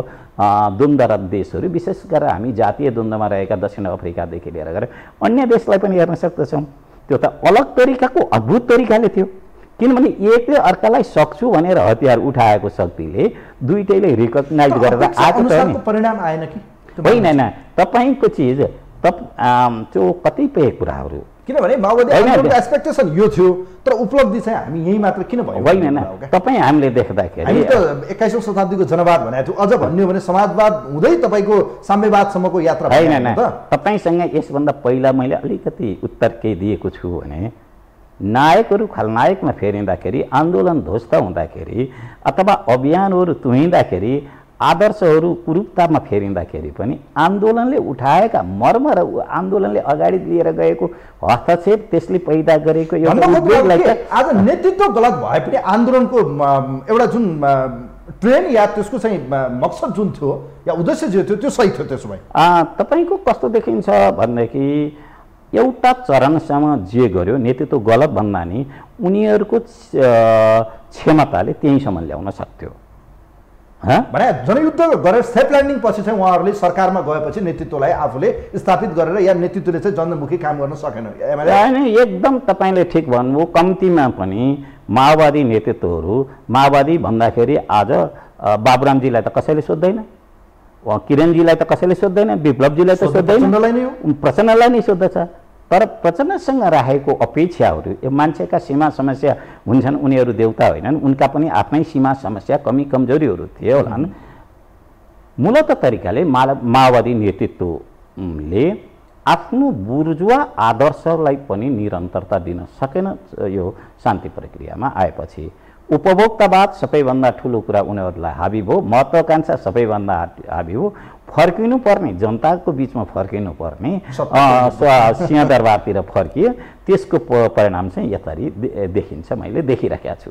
द्वन्द्वरत देशहरू, विशेष गरेर हामी जातीय द्वन्द्वमा रहेका दक्षिण अफ्रिकादेखि लिएर गएर अन्य देशलाई पनि हेर्न सक्दछौँ। त्यो त अलग तरिकाको अद्भुत तरिकाले थियो, किनभने एकले अर्कालाई सक्छु भनेर हतियार उठाएको शक्तिले दुईटैले रिकग्नाइज गरेर आएको त परिणाम आएन कि होइन। तपाईँको चिज त्यो कतिपय कुराहरू, किनभने माओवादी आन्दोलनको एक्सपेक्टेसन यो थियो, तर उपलब्धि चाहिँ हामी यही मात्र किन भयो? होइन, तपाईँ हामीले देख्दाखेरि हामी त 21औं शताब्दीको जनवाद भनेको थियो। अझ भन्यो भने समाजवाद हुँदै तपाईँको साम्यवादसम्मको यात्रा होइन। तपाईँसँग यसभन्दा पहिला मैले अलिकति उत्तर के दिएको छु भने, नायकहरू खलनायकमा फेरिँदाखेरि, आन्दोलन ध्वस्त हुँदाखेरि अथवा अभियानहरू तुहिँदाखेरि, आदर्शहरू कुरूपतामा फेरिँदाखेरि पनि आन्दोलनले उठाएका मर्म र आन्दोलनले अगाडि लिएर गएको हस्तक्षेप, त्यसले पैदा गरेको एउटा उद्वेगलाई आज नेतृत्व गलत भए पनि आन्दोलनको एउटा जुन ट्रेन या त्यसको चाहिँ मकसद जुन थियो या उद्देश्य जे थियो त्यो सही थियो त्यसो भए? तपाईँको कस्तो देखिन्छ भनेदेखि एउटा चरणसम्म जे गर्यो नेतृत्व गलत भन्दा नि उनीहरूको क्षमताले त्यहीँसम्म ल्याउन सक्थ्यो। भने जनयुद्ध गरेर सेफ ल्यान्डिङ पछि चाहिँ उहाँहरूले सरकारमा गएपछि नेतृत्वलाई आफूले स्थापित गरेर या नेतृत्वले चाहिँ जनमुखी काम गर्न सकेन। एकदम तपाईँले ठिक भन्नुभयो। कम्तीमा पनि माओवादी नेतृत्वहरू माओवादी भन्दाखेरि आज बाबुरामजीलाई त कसैले सोध्दैन, किरणजीलाई त कसैले सोध्दैन, विप्लवजीलाई त सोध्दैन, प्रचण्डलाई नै सोध्दछ। तर प्रचण्डसँग राखेको अपेक्षाहरू यो मान्छेका सीमा समस्या हुन्छन्, उनीहरू देउता होइनन्, उनका पनि आफ्नै सीमा समस्या कमी कमजोरीहरू थिए होलान्। मूलत तरिकाले माओवादी नेतृत्वले आफ्नो बुर्जुवा आदर्शलाई पनि निरन्तरता दिन सकेन। यो शान्ति प्रक्रियामा आएपछि उपभोक्तावाद सबैभन्दा ठुलो कुरा उनीहरूलाई हाबी भयो, महत्त्वाकांक्षा सबैभन्दा हाबी भयो। फर्किनु पर्ने जनताको बिचमा फर्किनु पर्ने सिंहदरबारतिर फर्कियो, त्यसको परिणाम चाहिँ यसरी देखिन्छ। मैले देखिराखेको छु।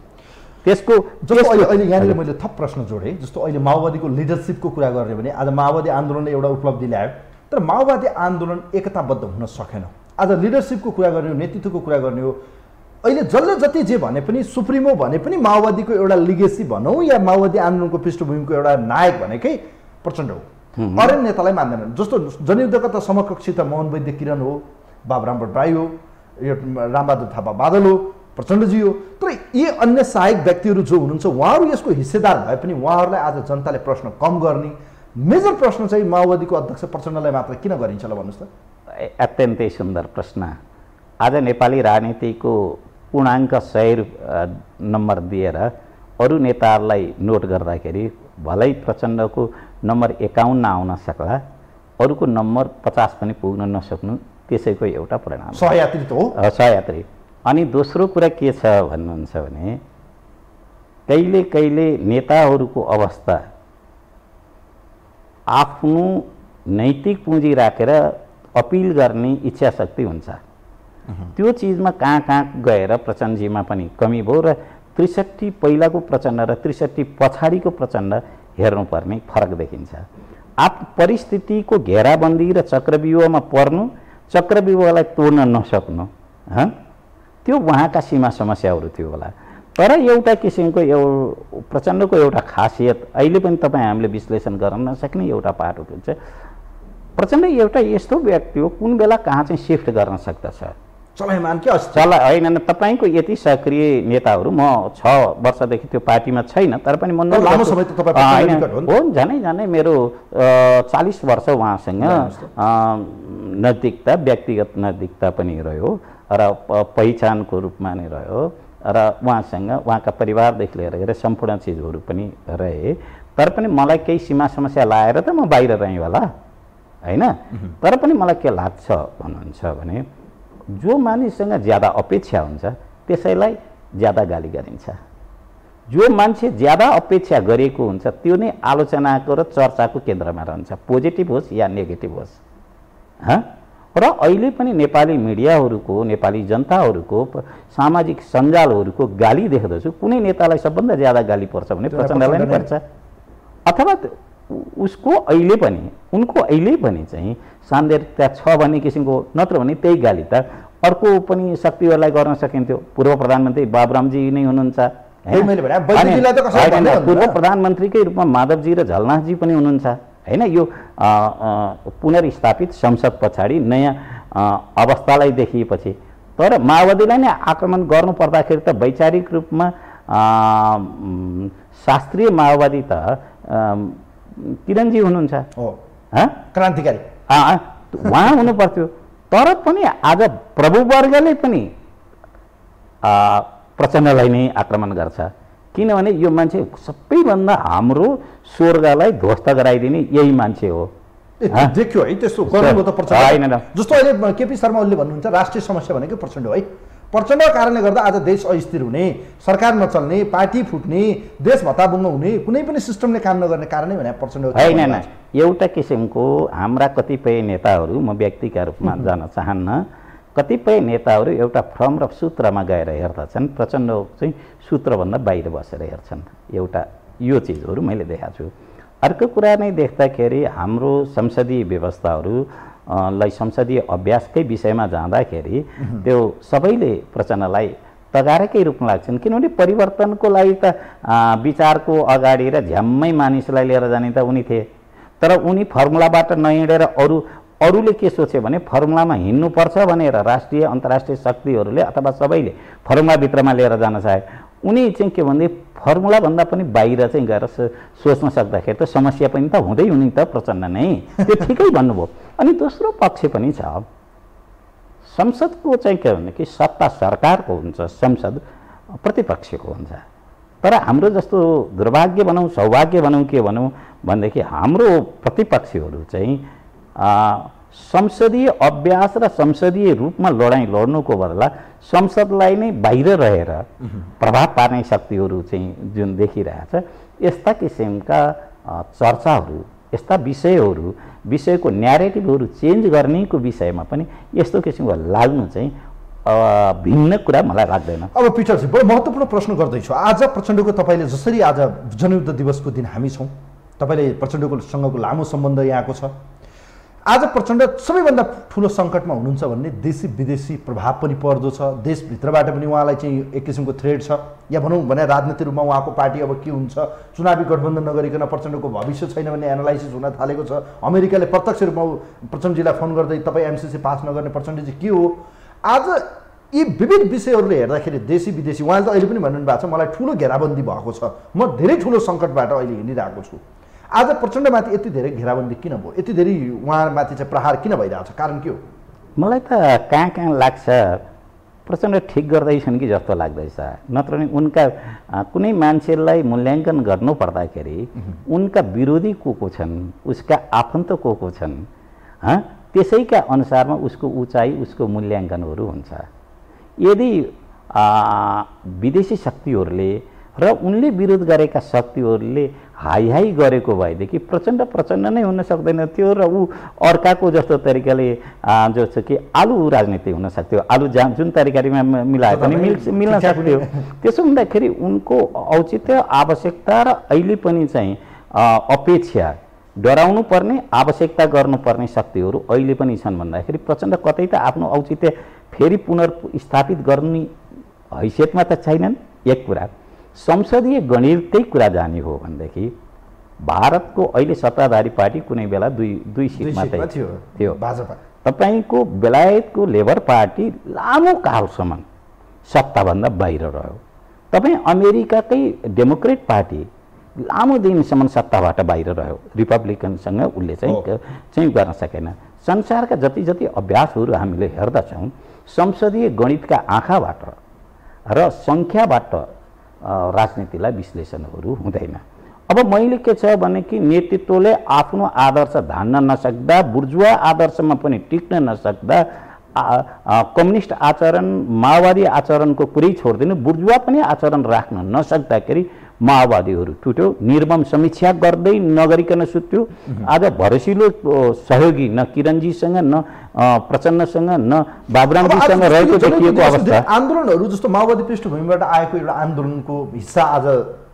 त्यसको जस्तो अहिले यहाँनिर मैले थप प्रश्न जोडेँ। जस्तो अहिले माओवादीको लिडरसिपको कुरा गर्ने भने आज माओवादी आन्दोलनले एउटा उपलब्धि ल्यायो, तर माओवादी आन्दोलन एकताबद्ध हुन सकेन। आज लिडरसिपको कुरा गर्ने हो, नेतृत्वको कुरा गर्ने हो, अहिले जसले जति जे भने पनि सुप्रिमो भने पनि माओवादीको एउटा लिगेसी भनौँ या माओवादी आन्दोलनको पृष्ठभूमिको एउटा नायक भनेकै प्रचण्ड हो। अरू नेतालाई मान्दैनन्। जस्तो जनयुद्धका त समकक्षी त मोहन वैद्य किरण हो, बाबुराम भट्टराई हो, यो रामबहादुर थापा बादल हो, प्रचण्डजी हो। तर यी अन्य सहायक व्यक्तिहरू जो हुनुहुन्छ उहाँहरू यसको हिस्सेदार भए पनि उहाँहरूलाई आज जनताले प्रश्न कम गर्ने मेजर प्रश्न चाहिँ माओवादीको अध्यक्ष प्रचण्डलाई मात्र किन गरिन्छ ल भन्नुहोस् त? अत्यन्तै सुन्दर प्रश्न। आज नेपाली राजनीतिको पूर्णाङ्क 100 नम्बर दिएर अरू नेताहरूलाई नोट गर्दाखेरि भलै प्रचण्डको नम्बर 51 आउन सक्ला, अरूको नम्बर 50 पनि पुग्न नसक्नु त्यसैको एउटा परिणाम सहयात्री त हो। सहयात्री। अनि दोस्रो कुरा के छ भन्नुहुन्छ भने कहिले कहिले नेताहरूको अवस्था आफ्नो नैतिक पुँजी राखेर अपिल गर्ने इच्छा शक्ति हुन्छ। त्यो चिजमा कहाँ कहाँ गएर प्रचण्डजीमा पनि कमी भयो र 63 पहिलाको प्रचण्ड र 63 पछाडिको प्रचण्ड हेर्नुपर्ने फरक देखिन्छ। परिस्थितिको घेराबन्दी र चक्रव्यूहमा पर्नु, चक्रव्यूहलाई तोड्न नसक्नु, त्यो उहाँका सीमा समस्याहरू थियो होला। तर एउटा किसिमको प्रचण्डको एउटा खासियत अहिले पनि तपाईँ हामीले विश्लेषण गर्न नसक्ने एउटा पाटो हुन्छ। प्रचण्ड एउटा यस्तो व्यक्ति हो कुन बेला कहाँ चाहिँ सिफ्ट गर्न सक्दछ। चलायमान के होइन, तपाईँको यति सक्रिय नेताहरू म 6 वर्षदेखि त्यो पार्टीमा छैन, तर पनि म हो झनै मेरो 40 वर्ष उहाँसँग नजिकता, व्यक्तिगत नजिकता पनि रह्यो र पहिचानको रूपमा नै रह्यो र उहाँसँग उहाँका परिवारदेखि लिएर सम्पूर्ण चिजहरू पनि रहे। तर पनि मलाई केही सीमा समस्या लाएर त म बाहिर रहेँ होला होइन। तर पनि मलाई के लाग्छ भन्नुहुन्छ भने जो मानिससँग ज्यादा अपेक्षा हुन्छ त्यसैलाई ज्यादा गाली गरिन्छ। जो मान्छे ज्यादा अपेक्षा गरेको हुन्छ त्यो नै आलोचनाको र चर्चाको केन्द्रमा रहन्छ, पोजिटिभ होस् या नेगेटिभ होस्। र अहिले पनि नेपाली मिडियाहरूको, नेपाली जनताहरूको सामाजिक सञ्जालहरूको गाली देख्दछु। कुनै नेतालाई सबभन्दा ज्यादा गाली पर्छ भने प्रचण्डलाई नै पर्छ। अथवा उसको अहिले पनि उनको अहिले पनि चाहिँ सान्दर्भिकता छ भन्ने किसिमको, नत्र भने त्यही गाली त अर्को पनि शक्तिहरूलाई गर्न सकिन्थ्यो। पूर्व प्रधानमन्त्री बाबुरामजी नै हुनुहुन्छ, पूर्व प्रधानमन्त्रीकै रूपमा माधवजी र झलनाथजी पनि हुनुहुन्छ होइन। यो पुनर्स्थापित संसद पछाडि नयाँ अवस्थालाई देखिएपछि तर माओवादीलाई नै आक्रमण गर्नु पर्दाखेरि त वैचारिक रूपमा शास्त्रीय माओवादी त किरणजी हुनुहुन्छ, क्रान्तिकारी उहाँ हुनु पर्थ्यो। तर पनि आज प्रभुवर्गले पनि प्रचण्डलाई नै आक्रमण गर्छ, किनभने यो मान्छे सबैभन्दा हाम्रो स्वर्गलाई ध्वस्त गराइदिने यही मान्छे हो। देखियो है त्यस्तो गर्नु त प्रचण्ड। जस्तो अहिले केपी शर्मा ओलीले भन्नुहुन्छ राष्ट्रिय समस्या भनेको प्रचण्ड हो है। प्रचण्डको कारणले गर्दा आज देश अस्थिर हुने, सरकार नचल्ने, पार्टी फुट्ने, देश भत्ताभुङ्ग हुने, कुनै पनि सिस्टमले काम नगर्ने कारणै भने प्रचण्ड हो। होइन, एउटा किसिमको हाम्रा कतिपय नेताहरू, म व्यक्तिका रूपमा जान चाहन्न, कतिपय नेताहरू एउटा फर्म र सूत्रमा गएर हेर्दछन्, प्रचण्ड चाहिँ सूत्रभन्दा बाहिर बसेर हेर्छन्। एउटा यो चिजहरू मैले देखाएको छु। अर्को कुरा नै देख्दाखेरि हाम्रो संसदीय व्यवस्थाहरू लाई संसदीय अभ्यासकै विषयमा जाँदाखेरि त्यो सबैले प्रचण्डलाई तगारेकै रूपमा लाग्छन्। किनभने परिवर्तनको लागि त विचारको अगाडि र झ्याम्मै मानिसलाई लिएर जाने त उनी थिए, तर उनी फर्मुलाबाट नहिँडेर अरूले के सोचे भने फर्मुलामा हिँड्नुपर्छ भनेर राष्ट्रिय अन्तर्राष्ट्रिय शक्तिहरूले अथवा सबैले फर्मुलाभित्रमा लिएर जान चाहे। उनी चाहिँ के भन्दै फर्मुलाभन्दा पनि बाहिर चाहिँ गएर सोच्न सक्दाखेरि त समस्या पनि त हुँदै हुने त प्रचण्ड नै, त्यो ठिकै भन्नुभयो। अनि दोस्रो पक्ष पनि छ, संसदको चाहिँ के भने कि सत्ता सरकारको हुन्छ, संसद प्रतिपक्षको हुन्छ। तर हाम्रो जस्तो दुर्भाग्य भनौँ सौभाग्य भनौँ के भनौँ भनेदेखि हाम्रो प्रतिपक्षीहरू चाहिँ संसदीय अभ्यास र संसदीय रूपमा लडाइँ लड्नुको बदला संसदलाई नै बाहिर रहेर प्रभाव पार्ने शक्तिहरू चाहिँ जुन देखिरहेछ, यस्ता किसिमका चर्चाहरू, यस्ता विषयको न्यारेटिभहरू चेन्ज गर्नेको विषयमा पनि यस्तो किसिमको लाग्नु चाहिँ भिन्न कुरा मलाई लाग्दैन। अब पिटरजी, बडो महत्त्वपूर्ण प्रश्न गर्दैछु। आज प्रचण्डको तपाईँले जसरी आज जनयुद्ध दिवसको दिन हामी छौँ, तपाईँले प्रचण्डकोसँगको लामो सम्बन्ध यहाँको छ। आज प्रचण्ड सबैभन्दा ठुलो सङ्कटमा हुनुहुन्छ भन्ने देशी विदेशी प्रभाव पनि पर्दो छ, देशभित्रबाट पनि उहाँलाई चाहिँ एक किसिमको थ्रेड छ, या भनौँ भने राजनीतिक रूपमा उहाँको पार्टी अब के हुन्छ, चुनावी गठबन्धन नगरिकन प्रचण्डको भविष्य छैन भन्ने एनालाइसिस हुन थालेको छ। अमेरिकाले प्रत्यक्ष रूपमा प्रचण्डजीलाई फोन गर्दै तपाईँ एमसिसी पास नगर्ने प्रचण्डजी के हो? आज यी विविध विषयहरूले हेर्दाखेरि देशी विदेशी, उहाँले त अहिले पनि भन्नु भएको छ मलाई ठुलो घेराबन्दी भएको छ, म धेरै ठुलो सङ्कटबाट अहिले हिँडिरहेको छु। आज प्रचण्डमाथि यति धेरै घेराबन्दी किन भयो, यति धेरै उहाँमाथि चाहिँ प्रहार किन भइरहेको छ, कारण के हो? मलाई त कहाँ लाग्छ प्रचण्ड ठिक गर्दैछन् कि जस्तो लाग्दैछ। नत्र नि उनका कुनै मान्छेलाई मूल्याङ्कन गर्नु पर्दाखेरि उनका विरोधी को छन्, उसका आफन्त को छन्, त्यसैका अनुसारमा उसको उचाइ, उसको मूल्याङ्कनहरू हुन्छ। यदि विदेशी शक्तिहरूले र उनले विरोध गरेका शक्तिहरूले हाई गरेको भएदेखि प्रचण्ड नै हुन सक्दैन थियो, र ऊ अर्काको जस्तो तरिकाले जो छ कि आलु राजनीति हुन सक्थ्यो, आलु जुन तरिकामा मिलाए पनि मिल्न सक्थ्यो। त्यसो हुँदाखेरि उनको औचित्य आवश्यकता र अहिले पनि चाहिँ अपेक्षा डराउनु पर्ने आवश्यकता गर्नुपर्ने शक्तिहरू अहिले पनि छन् भन्दाखेरि प्रचण्ड कतै त आफ्नो औचित्य फेरि पुनर्स्थापित गर्ने हैसियतमा त छैनन्। एक कुरा संसदीय गणितकै कुरा जाने हो भनेदेखि भारतको अहिले सत्ताधारी पार्टी कुनै बेला दुई सिटमा थियो भाजपा। तपाईँको बेलायतको लेबर पार्टी लामो कालसम्म सत्ताभन्दा बाहिर रह्यो। तपाईँ अमेरिकाकै डेमोक्रेट पार्टी लामो दिनसम्म सत्ताबाट बाहिर रह्यो, रिपब्लिकनसँग उसले चाहिँ गर्न सकेन। संसारका जति अभ्यासहरू हामीले हेर्दछौँ संसदीय गणितका आँखाबाट र सङ्ख्याबाट राजनीतिलाई विश्लेषणहरू हुँदैन। अब मैले के छ भने कि नेतृत्वले आफ्नो आदर्श धान्न नसक्दा, बुर्जुवा आदर्शमा पनि टिक्न नसक्दा, कम्युनिस्ट आचरण माओवादी आचरणको कुरै छोडिदिनु, बुर्जुवा पनि आचरण राख्न नसक्दाखेरि माओवादीहरू टुट्यो, निर्मम समीक्षा गर्दै नगरिकन सुत्यो। आज भरोसिलो सहयोगी न किरणजीसँग न प्रचण्डसँग न बाबुरामजीसँग रहेको देखिएको अवस्था। आन्दोलनहरू जस्तो माओवादी पृष्ठभूमिबाट आएको एउटा आन्दोलनको हिस्सा आज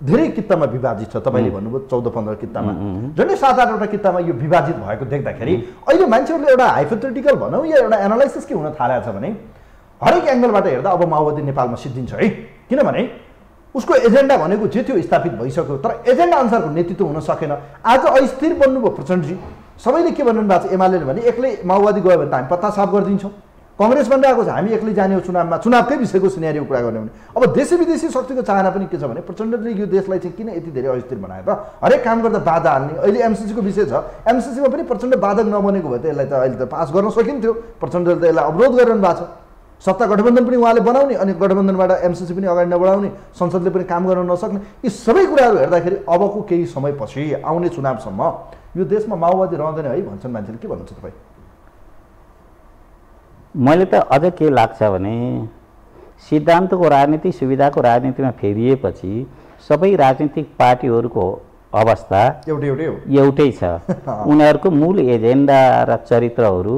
धेरै किताबमा विभाजित छ। तपाईँले भन्नुभयो 14-15 किताबमा, झन्डै 7-8वटा किताबमा यो विभाजित भएको देख्दाखेरि अहिले मान्छेहरूले एउटा हाइपोथेटिकल भनौँ या एउटा एनालाइसिस के हुन थालेको छ भने हरेक एङ्गलबाट हेर्दा अब माओवादी नेपालमा सिद्धिन्छ है, किनभने उसको एजेन्डा भनेको जे थियो स्थापित भइसक्यो, तर एजेन्डा अनुसारको नेतृत्व हुन सकेन। आज अस्थिर बन्नुभयो प्रचण्डजी। सबैले के भन्नु भएको छ, एमाले भने एक्लै माओवादी गयो भने त हामी पत्ता साफ गरिदिन्छौँ, कङ्ग्रेस भनिरहेको छ हामी एक्लै जाने हो चुनावमा, चुनावकै विषयको सिनेरियो कुरा गर्ने भने। अब देशी विदेशी शक्तिको चाहना पनि के छ भने प्रचण्डले यो देशलाई चाहिँ किन यति धेरै अस्थिर बनायो त, हरेक काम गर्दा बाधा हाल्ने। अहिले एमसिसीको विषय छ, एमसिसीमा पनि प्रचण्ड बाधक नबनेको भए त यसलाई त अहिले त पास गर्न सकिन्थ्यो, प्रचण्डले त यसलाई अवरोध गरिरहनु भएको छ। सत्ता गठबन्धन पनि उहाँले बनाउने अनि गठबन्धनबाट एमसिसी पनि अगाडि नबढाउने, संसदले पनि काम गर्न नसक्ने, यी सबै कुराहरू हेर्दाखेरि अबको केही समयपछि आउने चुनावसम्म यो देशमा माओवादी रहँदैन है भन्छन् मान्छेले, के भन्नुहुन्छ तपाईँ? मैले त अझ के लाग्छ भने सिद्धान्तको राजनीति सुविधाको राजनीतिमा फेरिएपछि सबै राजनीतिक पार्टीहरूको अवस्था एउटै छ। उनीहरूको मूल एजेन्डा र चरित्रहरू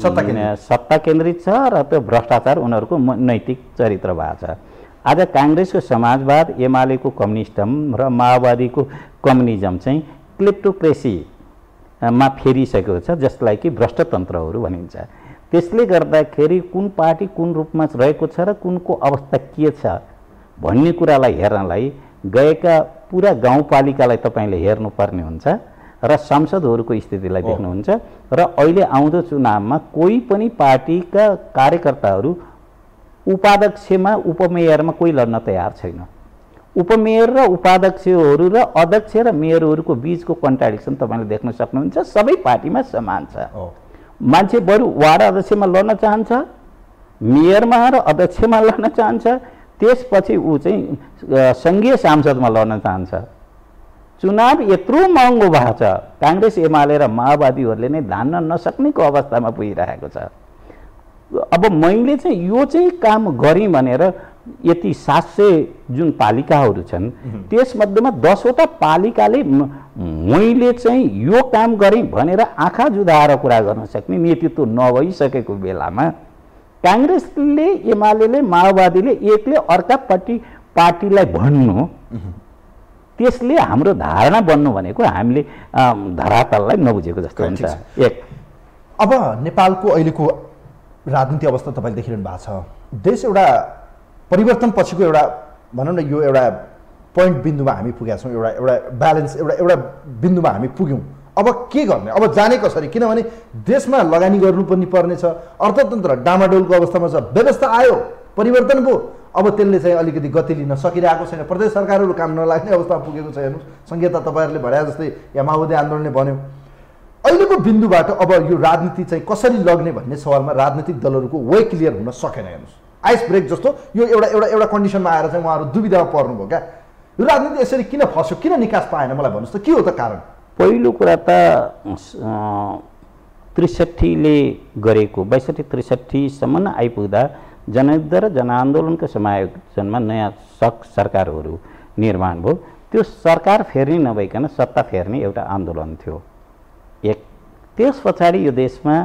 सत्ता केन्द्रित छ र त्यो भ्रष्टाचार उनीहरूको नैतिक चरित्र भएको छ। आज काङ्ग्रेसको समाजवाद, एमालेको कम्युनिस्टम र माओवादीको कम्युनिजम चाहिँ क्लिप्टोक्रेसीमा फेरिसकेको छ, जसलाई कि भ्रष्टतन्त्रहरू भनिन्छ। त्यसले गर्दाखेरि कुन पार्टी कुन रूपमा रहेको छ र कुनको अवस्था के छ भन्ने कुरालाई हेर्नलाई गएका पुरा गाउँपालिकालाई तपाईँले हेर्नुपर्ने हुन्छ र सांसदहरूको स्थितिलाई देख्नुहुन्छ। र अहिले आउँदो चुनावमा कोही पनि पार्टीका कार्यकर्ताहरू उपाध्यक्षमा उपमेयरमा कोही लड्न तयार छैन। उपमेयर र उपाध्यक्षहरू र अध्यक्ष र मेयरहरूको बिचको कन्ट्राडिक्सन तपाईँले देख्न सक्नुहुन्छ। सबै पार्टीमा समान छ। मान्छे बरु वार्ड अध्यक्षमा लड्न चाहन्छ, मेयरमा र अध्यक्षमा लड्न चाहन्छ, त्यसपछि ऊ चाहिँ सङ्घीय सांसदमा लड्न चाहन्छ। चुनाव यत्रो महँगो भएको छ, काङ्ग्रेस एमाले र माओवादीहरूले नै धान्न नसक्नेको अवस्थामा पुगिरहेको छ। अब मैले चाहिँ यो चाहिँ काम गरेँ भनेर यति 700 जुन पालिकाहरू छन् त्यसमध्येमा 10वटा पालिकाले मैले चाहिँ यो काम गरेँ भनेर आँखा जुधाएर कुरा गर्न सक्ने नेतृत्व नभइसकेको बेलामा काङ्ग्रेसले, एमाले, माओवादीले एकले अर्कापट्टि पार्टीलाई भन्नु, त्यसले हाम्रो धारणा बन्नु भनेको हामीले धरातललाई नबुझेको जस्तो हुन्छ। एक अब नेपालको अहिलेको राजनीति अवस्था तपाईँले देखिरहनु भएको छ। देश एउटा परिवर्तन पछिको एउटा भनौँ न यो एउटा पोइन्ट बिन्दुमा हामी पुगेका छौँ, एउटा ब्यालेन्स एउटा बिन्दुमा हामी पुग्यौँ। अब के गर्ने, अब जाने कसरी? किनभने देशमा लगानी गर्नुपर्ने पर्नेछ, अर्थतन्त्र डामाडोलको अवस्थामा छ, व्यवस्था आयो, परिवर्तन भयो, अब त्यसले चाहिँ अलिकति गति लिन सकिरहेको छैन। प्रदेश सरकारहरू काम नलाग्ने अवस्थामा पुगेको छ। हेर्नुहोस्, संहिता तपाईँहरूले भने जस्तै या माओवादी आन्दोलनले भन्यो। अहिलेको बिन्दुबाट अब यो राजनीति चाहिँ कसरी लग्ने भन्ने सवालमा राजनीतिक दलहरूको वे क्लियर हुन सकेन। हेर्नुहोस्, आइस ब्रेक जस्तो यो एउटा कन्डिसनमा आएर चाहिँ उहाँहरू दुविधामा पर्नुभयो क्या। यो राजनीति यसरी किन फस्यो, किन निकास पाएन, मलाई भन्नुहोस् त के हो त कारण? पहिलो कुरा त 63ले गरेको 62-63सम्म आइपुग्दा जनयुद्ध र जनआन्दोलनको समायोजनमा नयाँ सरकारहरू निर्माण भयो। त्यो सरकार फेर्ने नभइकन सत्ता फेर्ने एउटा आन्दोलन थियो। एक त्यस पछाडि यो देशमा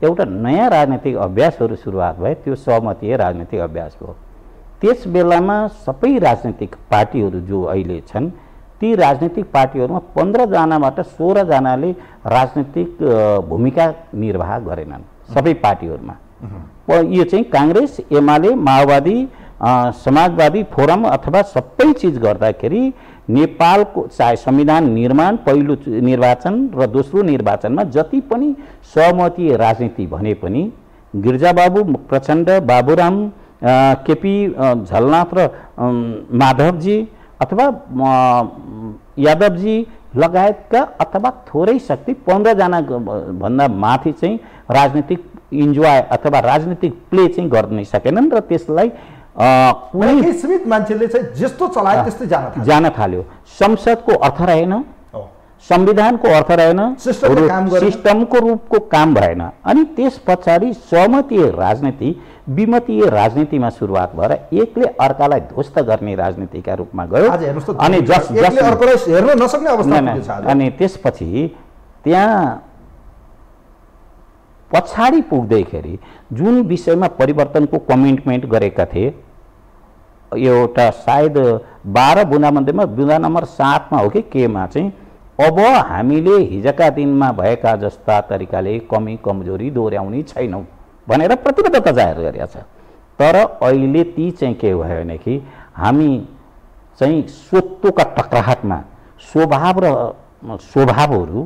एउटा नयाँ राजनीतिक अभ्यासहरू सुरुवात भए, त्यो सहमतीय राजनीतिक अभ्यास भयो। त्यस बेलामा सबै राजनीतिक पार्टीहरू जो अहिले छन् ती राजनीतिक पार्टीहरूमा 15 जनाबाट 16 जनाले राजनीतिक भूमिका निर्वाह गरेनन् सबै पार्टीहरूमा। यो चाहिँ काङ्ग्रेस, एमाले, माओवादी, समाजवादी फोरम अथवा सबै चिज गर्दाखेरि नेपालको चाहे संविधान निर्माण, पहिलो निर्वाचन र दोस्रो निर्वाचनमा जति पनि सहमतीय राजनीति भने पनि गिरिजाबाबु प्रचण्ड, बाबुराम, केपी झलनाथ र माधवजी अथवा यादवजी लगायतका अथवा थोरै शक्ति 15 जना भन्दा माथि चाहिँ राजनीतिक इन्जोय अथवा राजनीतिक प्ले चाहिँ गर्न सकेनन् र त्यसलाई कुनै सीमित मान्छेले चाहिँ जस्तो चलाए त्यस्तै जान थाल्यो। संसदको अर्थ रहेन, संविधानको अर्थ रहेन, सिस्टमको रूपको काम भएन। अनि त्यस पछाडि सहमतीय राजनीति विमतीय राजनीतिमा सुरुवात भएर एकले अर्कालाई ध्वस्त गर्ने राजनीतिका रूपमा गयो। अनि त्यसपछि त्यहाँ पछाडि पुग्दैखेरि जुन विषयमा परिवर्तनको कमिटमेन्ट गरेका थिए, एउटा सायद 12 बुँदामध्येमा बुँदा नम्बर 7मा हो कि केमा चाहिँ अब हामीले हिजोका दिनमा भएका जस्ता तरिकाले कमी कमजोरी दोहोऱ्याउने छैनौँ भनेर प्रतिबद्धता जाहेर गरेका छ। तर अहिले ती चाहिँ के भयो भने कि हामी चाहिँ स्वत्वका टकराहटमा स्वभाव र स्वभावहरू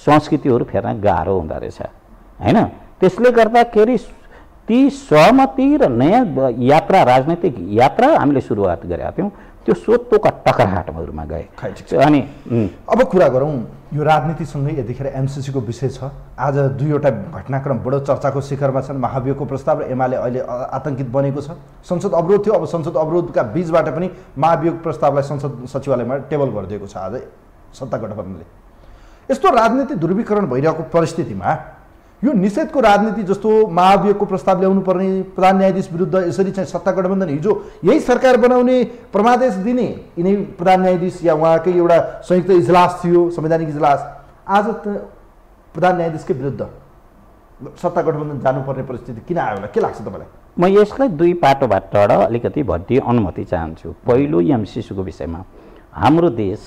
संस्कृतिहरू फेर्न गाह्रो हुँदो रहेछ हैन। त्यसले गर्दाखेरि ती सहमति र नयाँ यात्रा, राजनीतिक यात्रा हामीले सुरुवात गरेका थियौँ, त्यो स्वत्वका टकराहटहरूमा गए। अनि अब कुरा गरौँ यो राजनीतिसँगै यतिखेर एमसिसीको विषय छ। आज दुईवटा घटनाक्रम बडो चर्चाको शिखरमा छन्। महाभियोगको प्रस्ताव र एमाले अहिले आतंकित बनेको छ। संसद अवरोध थियो, अब संसद अवरोधका बीचबाट पनि महाभियोग प्रस्तावलाई संसद सचिवालयमा टेबल गरिदिएको छ आज सत्ता गठबन्धनले। यस्तो राजनीति ध्रुवीकरण भइरहेको परिस्थितिमा यो निषेधको राजनीति जस्तो महाभियोगको प्रस्ताव ल्याउनु पर्ने, प्रधान न्यायाधीश विरुद्ध यसरी चाहिँ सत्ता गठबन्धन, हिजो यही सरकार बनाउने परमादेश दिने यिनै प्रधान न्यायाधीश या उहाँकै एउटा संयुक्त इजलास थियो, संवैधानिक इजलास, आज प्रधान न्यायाधीशकै विरुद्ध सत्ता गठबन्धन जानुपर्ने परिस्थिति किन आयो होला, के लाग्छ तपाईँलाई? म यसलाई दुई पाटोबाट अलिकति भट्टी अनुमति चाहन्छु। पहिलो एमसिसीको विषयमा हाम्रो देश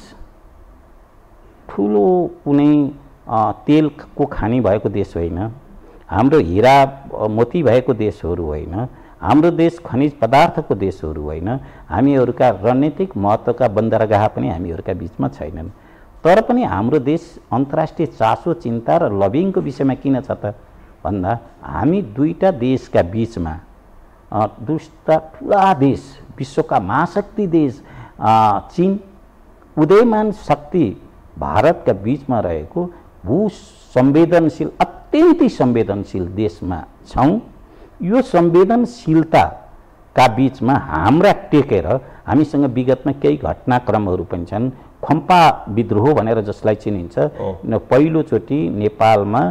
ठुलो कुनै तेलको खानी भएको देश होइन, हाम्रो हिरा मोती भएको देशहरू होइन, हाम्रो देश खनिज पदार्थको देशहरू होइन, हामीहरूका रणनीतिक महत्त्वका बन्दरगाह पनि हामीहरूका बिचमा छैनन्। तर पनि हाम्रो देश अन्तर्राष्ट्रिय चासो चिन्ता र लबिङको विषयमा किन छ त भन्दा हामी दुईटा देशका बिचमा दुईटा ठुला देश, विश्वका महाशक्ति देश चीन, उदयमान शक्ति भारतका बिचमा रहेको भू संवेदनशील अत्यन्तै संवेदनशील देशमा छौँ। यो संवेदनशीलताका बिचमा हाम्रा टेकेर हामीसँग विगतमा केही घटनाक्रमहरू पनि छन्। खम्पा विद्रोह भनेर जसलाई चिनिन्छ, पहिलोचोटि नेपालमा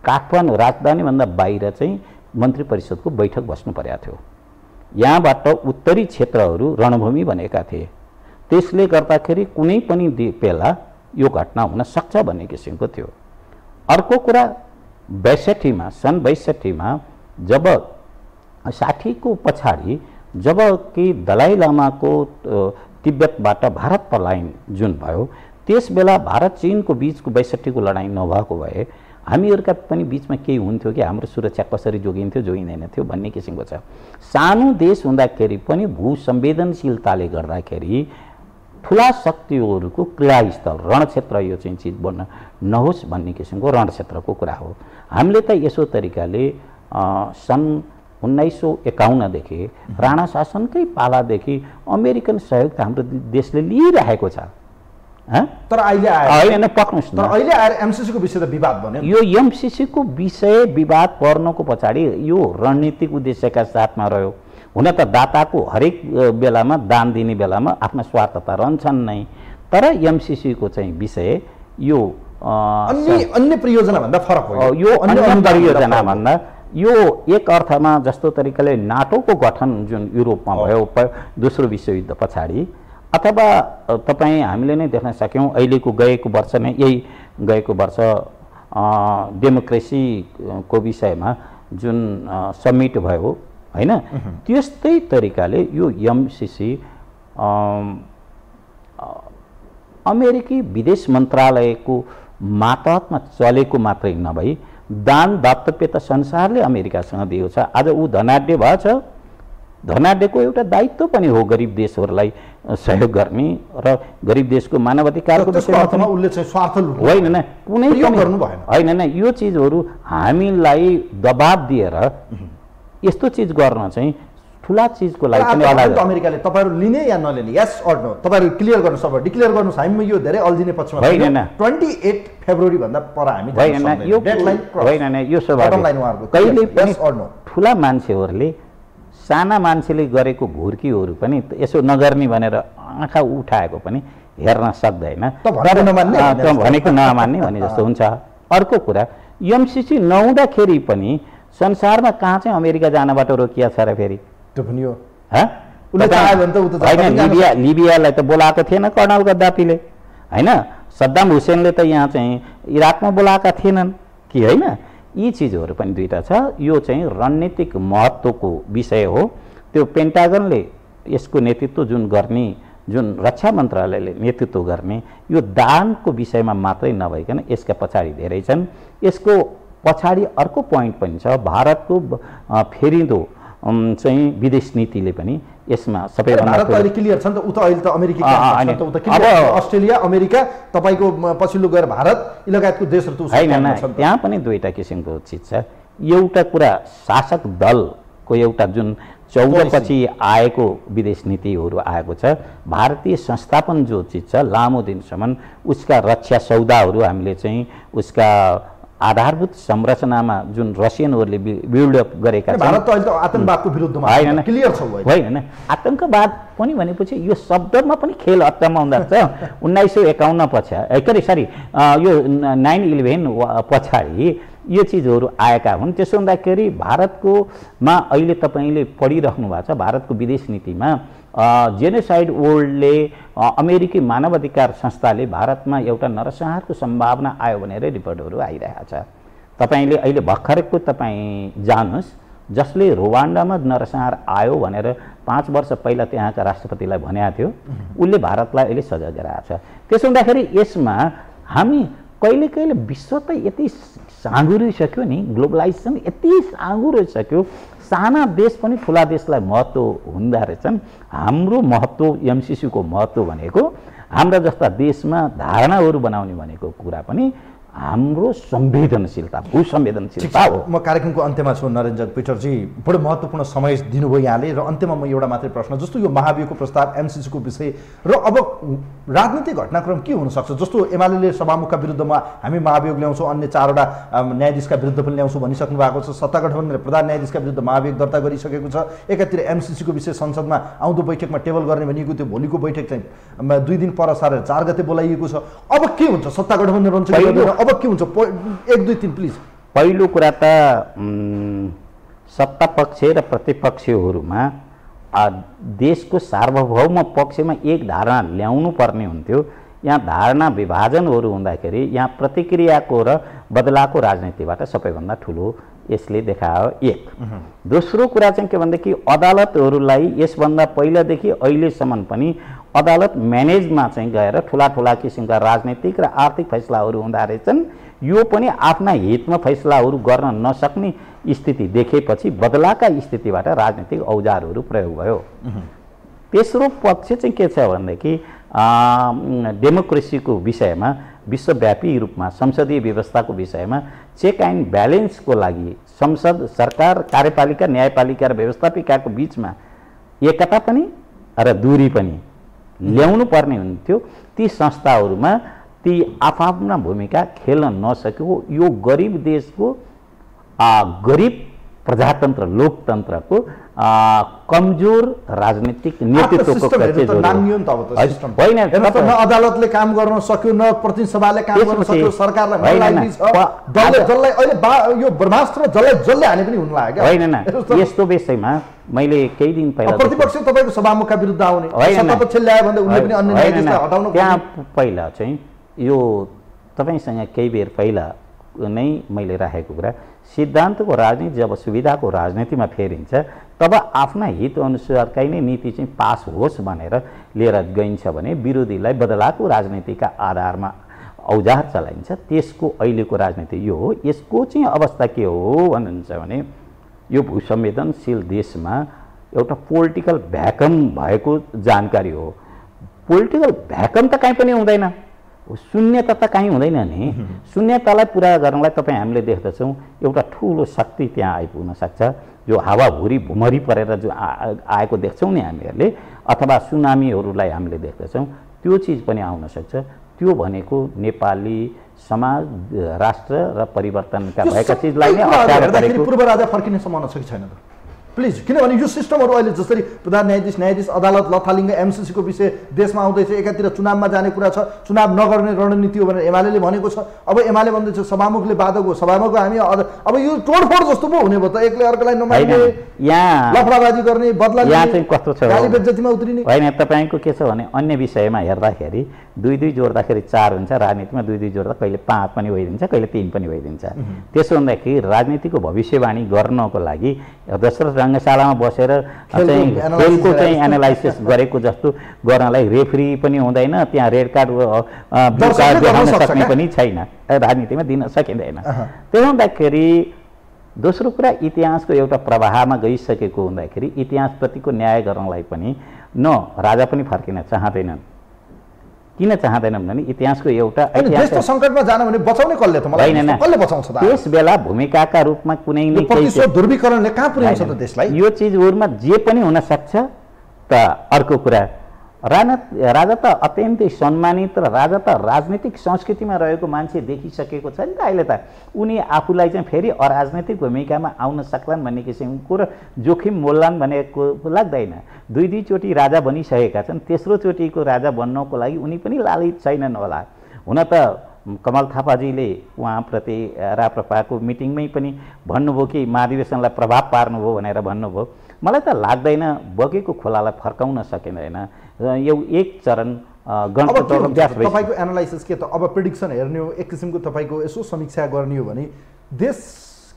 काठमाडौँ राजधानीभन्दा बाहिर चाहिँ मन्त्री परिषदको बैठक बस्नु परेको थियो। यहाँबाट उत्तरी क्षेत्रहरू रणभूमि बनेका थिए। त्यसले गर्दाखेरि कुनै पनि बेला यो घटना हुन सक्छ भन्ने किसिमको थियो। अर्को कुरा 62मा सन् 62मा जब 60को पछाडि जब कि दलाई लामाको तिब्बतबाट भारत पलायन जुन भयो, त्यस बेला भारत चीनको बिचको 62को लडाइँ नभएको भए हामीहरूका पनि बिचमा केही हुन्थ्यो कि हाम्रो सुरक्षा कसरी जोगिन्थ्यो जोगिँदैन थियो भन्ने किसिमको छ। सानो देश हुँदाखेरि पनि भू संवेदनशीलताले गर्दाखेरि ठुला शक्तिहरूको क्रियास्थल रणक्षेत्र यो चाहिँ चिज बन्न नहोस् भन्ने किसिमको रणक्षेत्रको कुरा हो। हामीले त यसो तरिकाले सन् 1951 देखि राणा शासनकै पालादेखि अमेरिकन सहयोग त हाम्रो देशले लिइरहेको छ। तर अहिले होइन, पक्नुस् न, अहिले आएर एमसिसीको विषय त विवाद बन्यो। यो एमसिसीको विषय विवाद पर्नको पछाडि यो रणनीतिक उद्देश्यका साथमा रह्यो। हुन त दाताको हरेक बेलामा दान दिने बेलामा आफ्ना स्वार्थता रहन्छन् नै, तर एमसिसीको चाहिँ विषय यो अन्य परियोजना भन्दा फरक हो। यो अन्य परियोजना भन्दा यो एक अर्थमा जस्तो तरिकाले नाटोको गठन जुन युरोपमा भयो दोस्रो विश्वयुद्ध पछाडि, अथवा तपाईँ हामीले नै देख्न सक्यौँ अहिलेको गएको वर्ष नै यही गएको वर्ष डेमोक्रेसीको विषयमा जुन समिट भयो होइन, त्यस्तै तरिकाले यो एमसिसी अमेरिकी विदेश मन्त्रालयको मातहतमा चलेको मात्रै नभई दान दातव्य त संसारले अमेरिकासँग दिएको छ। आज ऊ धनाढ्य भएछ, धनाढ्यको एउटा दायित्व पनि हो गरिब देशहरूलाई सहयोग गर्ने र गरिब देशको मानवाधिकारको विषयमा उसले चाहिँ स्वार्थ होइन न कुनै गर्नु भएन होइन न। यो चिजहरू हामीलाई दबाब दिएर यस्तो चिज गर्न चाहिँ ठुला चिजको लागि पनि अमेरिकाले तपाईँहरू लिने या नलिने, यस अर नो, तपाईँहरू क्लियर गर्नु सब डिक्लेयर गर्नुहोस्। हामी यो धेरै अल्झिने पक्षमा होइन। 28 फेब्रुअरी भन्दा पर हामी होइन, यो होइन, यो स्वाभाविक। कहिले पनि ठुला मान्छेहरूले साना मान्छेले गरेको घुर्कीहरू पनि यसो नगर्ने भनेर आँखा उठाएको पनि हेर्न सक्दैन, भनेको नमान्ने भने जस्तो हुन्छ। अर्को कुरा, एमसिसी नहुँदाखेरि पनि संसारमा कहाँ चाहिँ अमेरिका जानबाट रोकिया छ र फेरि त्यो पनि हो। लिबियालाई त बोलाएको थिएन कर्नल गद्दाफीले होइन, सद्दाम हुसेनले त यहाँ चाहिँ इराकमा बोलाएका थिएनन् कि होइन। यी चिजहरू पनि दुईटा छ। यो चाहिँ रणनीतिक महत्त्वको विषय हो। त्यो पेन्टागनले यसको नेतृत्व जुन गर्ने, जुन रक्षा मन्त्रालयले नेतृत्व गर्ने, यो दानको विषयमा मात्रै नभइकन यसका पछाडि धेरै छन्। यसको पछाडि अर्को पोइन्ट पनि छ, भारतको फेरिँदो चाहिँ विदेश नीतिले पनि यसमा सबैभन्दा क्लियर छ नि त। उता अहिले त अमेरिकी अस्ट्रेलिया अमेरिका तपाईँको पछिल्लो गएर भारत यी लगायतको देशहरू होइन। त्यहाँ पनि दुईटा किसिमको चिज छ। एउटा कुरा शासक दलको एउटा जुन 14 पछि आएको विदेश नीतिहरू आएको छ, भारतीय संस्थापन जो चिज छ लामो दिनसम्म उसका रक्षा सौदाहरू हामीले चाहिँ उसका आधारभूत संरचनामा जुन रसियनहरूले बिल्डअप गरेका छन्। भारत त अहिले त आतंकवादको विरुद्धमा होइन, क्लियर छ होइन। आतंकवाद पनि भनेपछि यो शब्दमा पनि खेल अत्याउँदा छ। 1951 पछाडि सरी यो 9/11 पछाडि यो चिजहरू आएका हुन्। त्यसो हुँदाखेरि भारतकोमा अहिले तपाईँले पढिराख्नु भएको छ, भारतको विदेश नीतिमा जेनोसाइड वर्ल्डले अमेरिकी मानवाधिकार संस्थाले भारतमा एउटा नरसंहारको सम्भावना आयो भनेर रिपोर्टहरू आइरहेको छ। तपाईँले अहिले भर्खरको तपाईँ जानुहोस् जसले रुवान्डामा नरसंहार आयो भनेर 5 वर्ष पहिला त्यहाँका राष्ट्रपतिलाई भनेको थियो, उसले भारतलाई अहिले सजाय गराएको छ। त्यसो हुँदाखेरि यसमा हामी कहिले कहिले विश्व त यति साँगुरिसक्यो नि, ग्लोबलाइजेसन यति साँगुरिसक्यो, साना देश पनि ठुला देशलाई महत्त्व हुँदो रहेछन्। हाम्रो महत्त्व एमसिसीको महत्त्व भनेको हाम्रा जस्ता देशमा धारणाहरू बनाउने भनेको कुरा पनि हाम्रो संवेदनशीलता, भूसंवेदनशीलता हो। म कार्यक्रमको अन्त्यमा छु नरेन्द्र पिटरजी, बडो महत्त्वपूर्ण समय दिनुभयो यहाँले, र अन्त्यमा म एउटा मात्रै प्रश्न, जस्तो यो महाभियोगको प्रस्ताव, एमसिसीको विषय र अब राजनीतिक घटनाक्रम के हुनसक्छ? जस्तो एमाले सभामुखका विरुद्धमा हामी महाभियोग ल्याउँछौँ, अन्य 4वटा न्यायाधीशका विरुद्ध पनि ल्याउँछौँ भनिसक्नु भएको छ, सत्ता गठबन्धनले प्रधान न्यायाधीशका विरुद्ध महाभियोग दर्ता गरिसकेको छ। एकातिर एमसिसीको विषय संसदमा आउँदो बैठकमा टेबल गर्ने भनिएको थियो, भोलिको बैठक चाहिँ 2 दिन पर सारेर 4 गते बोलाइएको छ। अब के हुन्छ? सत्ता गठबन्धन रहन्छ कि अब के हुन्छ? 1 2 3 प्लिज। पहिलो कुरा त सत्ता पक्ष र प्रतिपक्षीहरूमा देशको सार्वभौम पक्षमा एक धारणा ल्याउनु पर्ने हुन्थ्यो। यहाँ धारणा विभाजनहरू हुँदाखेरि यहाँ प्रतिक्रियाको र बदलाको राजनीतिबाट सबैभन्दा ठुलो यसले देखायो। एक दोस्रो कुरा चाहिँ के भनेदेखि अदालतहरूलाई यसभन्दा पहिलादेखि अहिलेसम्म पनि अदालत म्यानेजमा चाहिँ गएर ठुला ठुला किसिमका राजनीतिक र आर्थिक फैसलाहरू हुँदा रहेछन्। यो पनि आफ्ना हितमा फैसलाहरू गर्न नसक्ने स्थिति देखेपछि बदलाका स्थितिबाट राजनीतिक औजारहरू प्रयोग भयो। तेस्रो पक्ष चाहिँ के छ भनेदेखि डेमोक्रेसीको विषयमा विश्वव्यापी रूपमा संसदीय व्यवस्थाको विषयमा चेक एन्ड ब्यालेन्सको लागि संसद, सरकार, कार्यपालिका, न्यायपालिका र व्यवस्थापिकाको बिचमा एकता पनि र दूरी पनि ल्याउनु पर्ने हुन्थ्यो। ती संस्थाहरूमा ती आफ्ना भूमिका खेल्न नसकेको यो गरिब देशको गरिब प्रजातन्त्र लोकतन्त्रको कमजोर राजनीतिक नेतृत्वको होइन। न अदालतले काम गर्न सक्यो, न प्रतिनिधि सभाले काम गर्न सक्यो, सरकारलाई जसलाई अहिले यो ब्रह्मास्त्र जसले हाने पनि हुन लाग्यो होइन। यस्तो विषयमा मैले केही दिन पहिला प्रतिपक्ष तपाईँको सभामुखका विरुद्ध आउने सत्तापक्ष ल्यायो भने उनले पनि अन्य न्यायाधीशलाई हटाउनु। त्यहाँ पहिला चाहिँ यो तपाईँसँग केही बेर पहिला नै मैले राखेको कुरा, सिद्धान्तको राजनीति जब सुविधाको राजनीतिमा फेरिन्छ तब आफ्ना हित अनुसारकै नै नीति चाहिँ पास होस् भनेर लिएर गइन्छ भने विरोधीलाई बदलाको राजनीतिका आधारमा औजार चलाइन्छ। त्यसको अहिलेको राजनीति यो हो। यसको चाहिँ अवस्था के हो भन्नुहुन्छ भने यो भूसंवेदनशील देशमा एउटा पोलिटिकल भ्याकम भएको जानकारी हो। पोलिटिकल भ्याकम त कहीँ पनि हुँदैन, शून्यता त कहीँ हुँदैन नि। शून्यतालाई पुरा गर्नलाई तपाईँ हामीले देख्दछौँ एउटा ठुलो शक्ति त्यहाँ आइपुग्न सक्छ, जो हावाहुरी भुमरी परेर जो आएको देख्छौँ नि हामीहरूले, अथवा सुनामीहरूलाई हामीले देख्दछौँ, त्यो चिज पनि आउन सक्छ। त्यो भनेको नेपाली समाज, राष्ट्र र परिवर्तनका भएका चिजलाई नै अप्ठ्यारो परेको। पूर्व राजा फर्किने सम्भावना छ कि छैन त? प्लिज, किनभने यो सिस्टमहरू अहिले जसरी प्रधान न्यायाधीश, अदालत लथालिङ्ग, एमसिसीको विषय देशमा आउँदैछ, एकातिर चुनावमा जाने कुरा छ, चुनाव नगर्ने रणनीति हो भनेर एमाले भनेको छ। अब एमाले भन्दैछ सभामुखले बाधक हो, सभामुख हामी अब यो तोडफोड जस्तो पो हुने भयो त, एकले अर्कोलाई नमान्ने, यहाँ लफडाबाजी गर्ने, बदला चाहिँ कस्तो छ, गाली बेइज्जतीमा उत्रिने होइन। तपाईँको के छ भने अन्य विषयमा हेर्दाखेरि 2-2 जोड्दाखेरि 4 हुन्छ, राजनीतिमा 2-2 जोड्दा कहिले 5 पनि भइदिन्छ, कहिले 3 पनि भइदिन्छ। त्यसो हुँदाखेरि राजनीतिको भविष्यवाणी गर्नको लागि दशरथ रङ्गशालामा बसेर खेलको चाहिँ एनालाइसिस गरेको जस्तो गर्नलाई रेफ्री पनि हुँदैन, त्यहाँ रेड कार्ड देखाउन सक्ने पनि छैन, राजनीतिमा दिन सकिँदैन। त्यसो हुँदाखेरि दोस्रो कुरा इतिहासको एउटा प्रवाहमा गइसकेको हुँदाखेरि इतिहासप्रतिको न्याय गर्नलाई पनि न राजा पनि फर्किन चाहँदैनन्। किन चाहँदैनन् भने इतिहासको एउटा ऐतिहासिक सङ्कटमा जान भने बचाउने कसले त? मलाई कसले बचाउँछ त? त्यस बेला भूमिकाका रूपमा कुनै न प्रतिशोध दुर्विकरणले कहाँ पुर्याउँछ त देशलाई? यो चिजहरूमा जे पनि हुन सक्छ। त अर्को कुरा, राजा त अत्यन्तै सम्मानित र राजा त राजनीतिक संस्कृतिमा रहेको मान्छे देखिसकेको छ नि त अहिले त। उनी आफूलाई चाहिँ फेरि अराजनैतिक भूमिकामा आउन सक्लान् भन्ने किसिमको र जोखिम मोल्लान् भनेको लाग्दैन। 2-2 चोटि राजा बनिसकेका छन्, तेस्रो चोटिको राजा बन्नको लागि उनी पनि लालित छैनन् होला। हुन त कमल थापाजीले उहाँप्रति राप्रपाको मिटिङमै पनि भन्नुभयो कि महाधिवेशनलाई प्रभाव पार्नुभयो भनेर भन्नुभयो। मलाई त लाग्दैन बगेको खोलालाई फर्काउन सकिँदैन। यो एक चरण गणतन्त्र तपाईँको एनालाइसिस के त? अब प्रेडिक्सन हेर्ने हो, एक किसिमको तपाईँको यसो समीक्षा गर्ने हो भने देश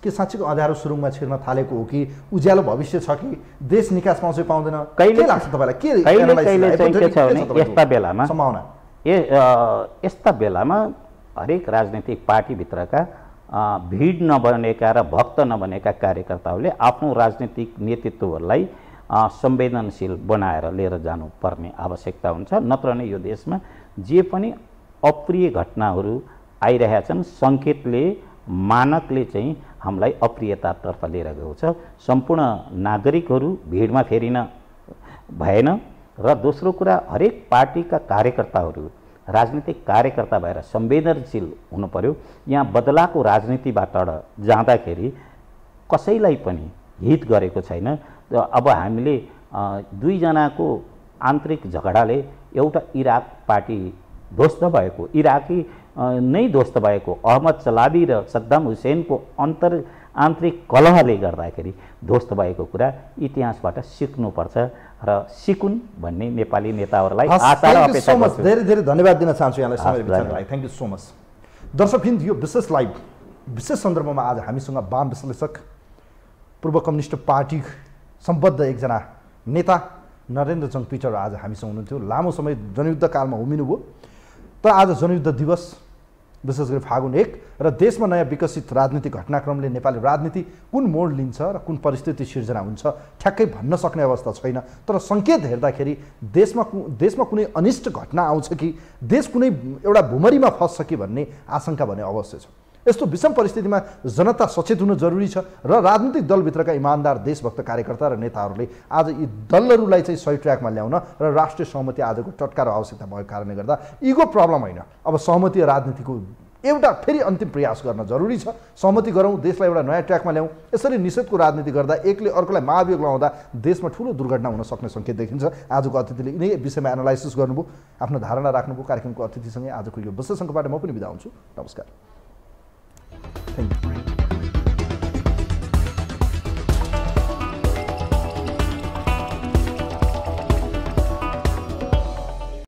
के साँच्चैको अँध्यारो सुरुङमा छिर्न थालेको हो कि उज्यालो भविष्य छ कि देश निकास पाउँछ पाउँदैन कहिले के लाग्छ तपाईँलाई के कहिले चाहिँ के छ भने यस्ता बेलामा सम्भावना यस्ता बेलामा हरेक राजनीतिक पार्टीभित्रका भिड नबनेका र भक्त नबनेका कार्यकर्ताहरूले आफ्नो राजनीतिक नेतृत्वहरूलाई संवेदनशील बनाएर लिएर जानुपर्ने आवश्यकता हुन्छ। नत्र नै यो देशमा जे पनि अप्रिय घटनाहरू आइरहेका छन्, सङ्केतले मानकले चाहिँ हामीलाई अप्रियतातर्फ लिएर गएको छ। सम्पूर्ण नागरिकहरू भिडमा फेरिन भएन र दोस्रो कुरा हरेक पार्टीका कार्यकर्ताहरू राजनीतिक कार्यकर्ता भएर संवेदनशील हुनु पर्यो। यहाँ बदलाको राजनीतिबाट जाँदाखेरि कसैलाई पनि हित गरेको छैन। अब हामीले दुईजनाको आन्तरिक झगडाले एउटा इराक पार्टी ध्वस्त भएको, इराकी नै ध्वस्त भएको, अहमद चलाबी र सद्दाम हुसैनको आन्तरिक कलहले गर्दाखेरि ध्वस्त भएको कुरा इतिहासबाट सिक्नुपर्छ र सिकुन् भन्ने नेपाली नेताहरूलाई आशा र अपेक्षा गर्छु। धेरै धेरै धन्यवाद दिन चाहन्छु यहाँलाई समय बिताउनको लागि। Thank you so much. दर्शकवृन्द, यो विशेष लाइभ विशेष सन्दर्भमा आज हामीसँग वाम विश्लेषक, पूर्व कम्युनिस्ट पार्टी सम्बद्ध एकजना नेता नरेन्द्र जङ पिटर आज हामीसँग हुनुहुन्थ्यो। लामो समय जनयुद्ध कालमा होमिनुभयो, तर आज जनयुद्ध दिवस विशेष गरी फागुन 1 र देशमा नयाँ विकसित राजनीतिक घटनाक्रमले नेपाली राजनीति कुन मोड लिन्छ र कुन परिस्थिति सिर्जना हुन्छ ठ्याक्कै भन्न सक्ने अवस्था छैन। तर सङ्केत हेर्दाखेरि देशमा कुनै अनिष्ट घटना आउँछ कि देश कुनै एउटा भुमरीमा फस्छ कि भन्ने आशंका भने अवश्य छ। यस्तो विषम परिस्थितिमा जनता सचेत हुनु जरुरी छ र राजनीतिक दलभित्रका इमानदार देशभक्त कार्यकर्ता र नेताहरूले आज यी दलहरूलाई चाहिँ सही ट्र्याकमा ल्याउन र राष्ट्रिय सहमति आजको टटकार आवश्यकता भएको कारणले गर्दा इगो प्रब्लम होइन, अब सहमति राजनीतिको एउटा फेरि अन्तिम प्रयास गर्न जरुरी छ। सहमति गरौँ, देशलाई एउटा नयाँ ट्र्याकमा ल्याउँ। यसरी निषेधको राजनीति गर्दा एकले अर्कोलाई महाभियोग लगाउँदा देशमा ठुलो दुर्घटना हुन सक्ने सङ्केत देखिन्छ। आजको अतिथिले यिनै विषयमा एनालाइसिस गर्नुभयो, आफ्नो धारणा राख्नुभयो। कार्यक्रमको अतिथिसँगै आजको यो विशेष अङ्कबाट म पनि बिदा हुन्छु। नमस्कार।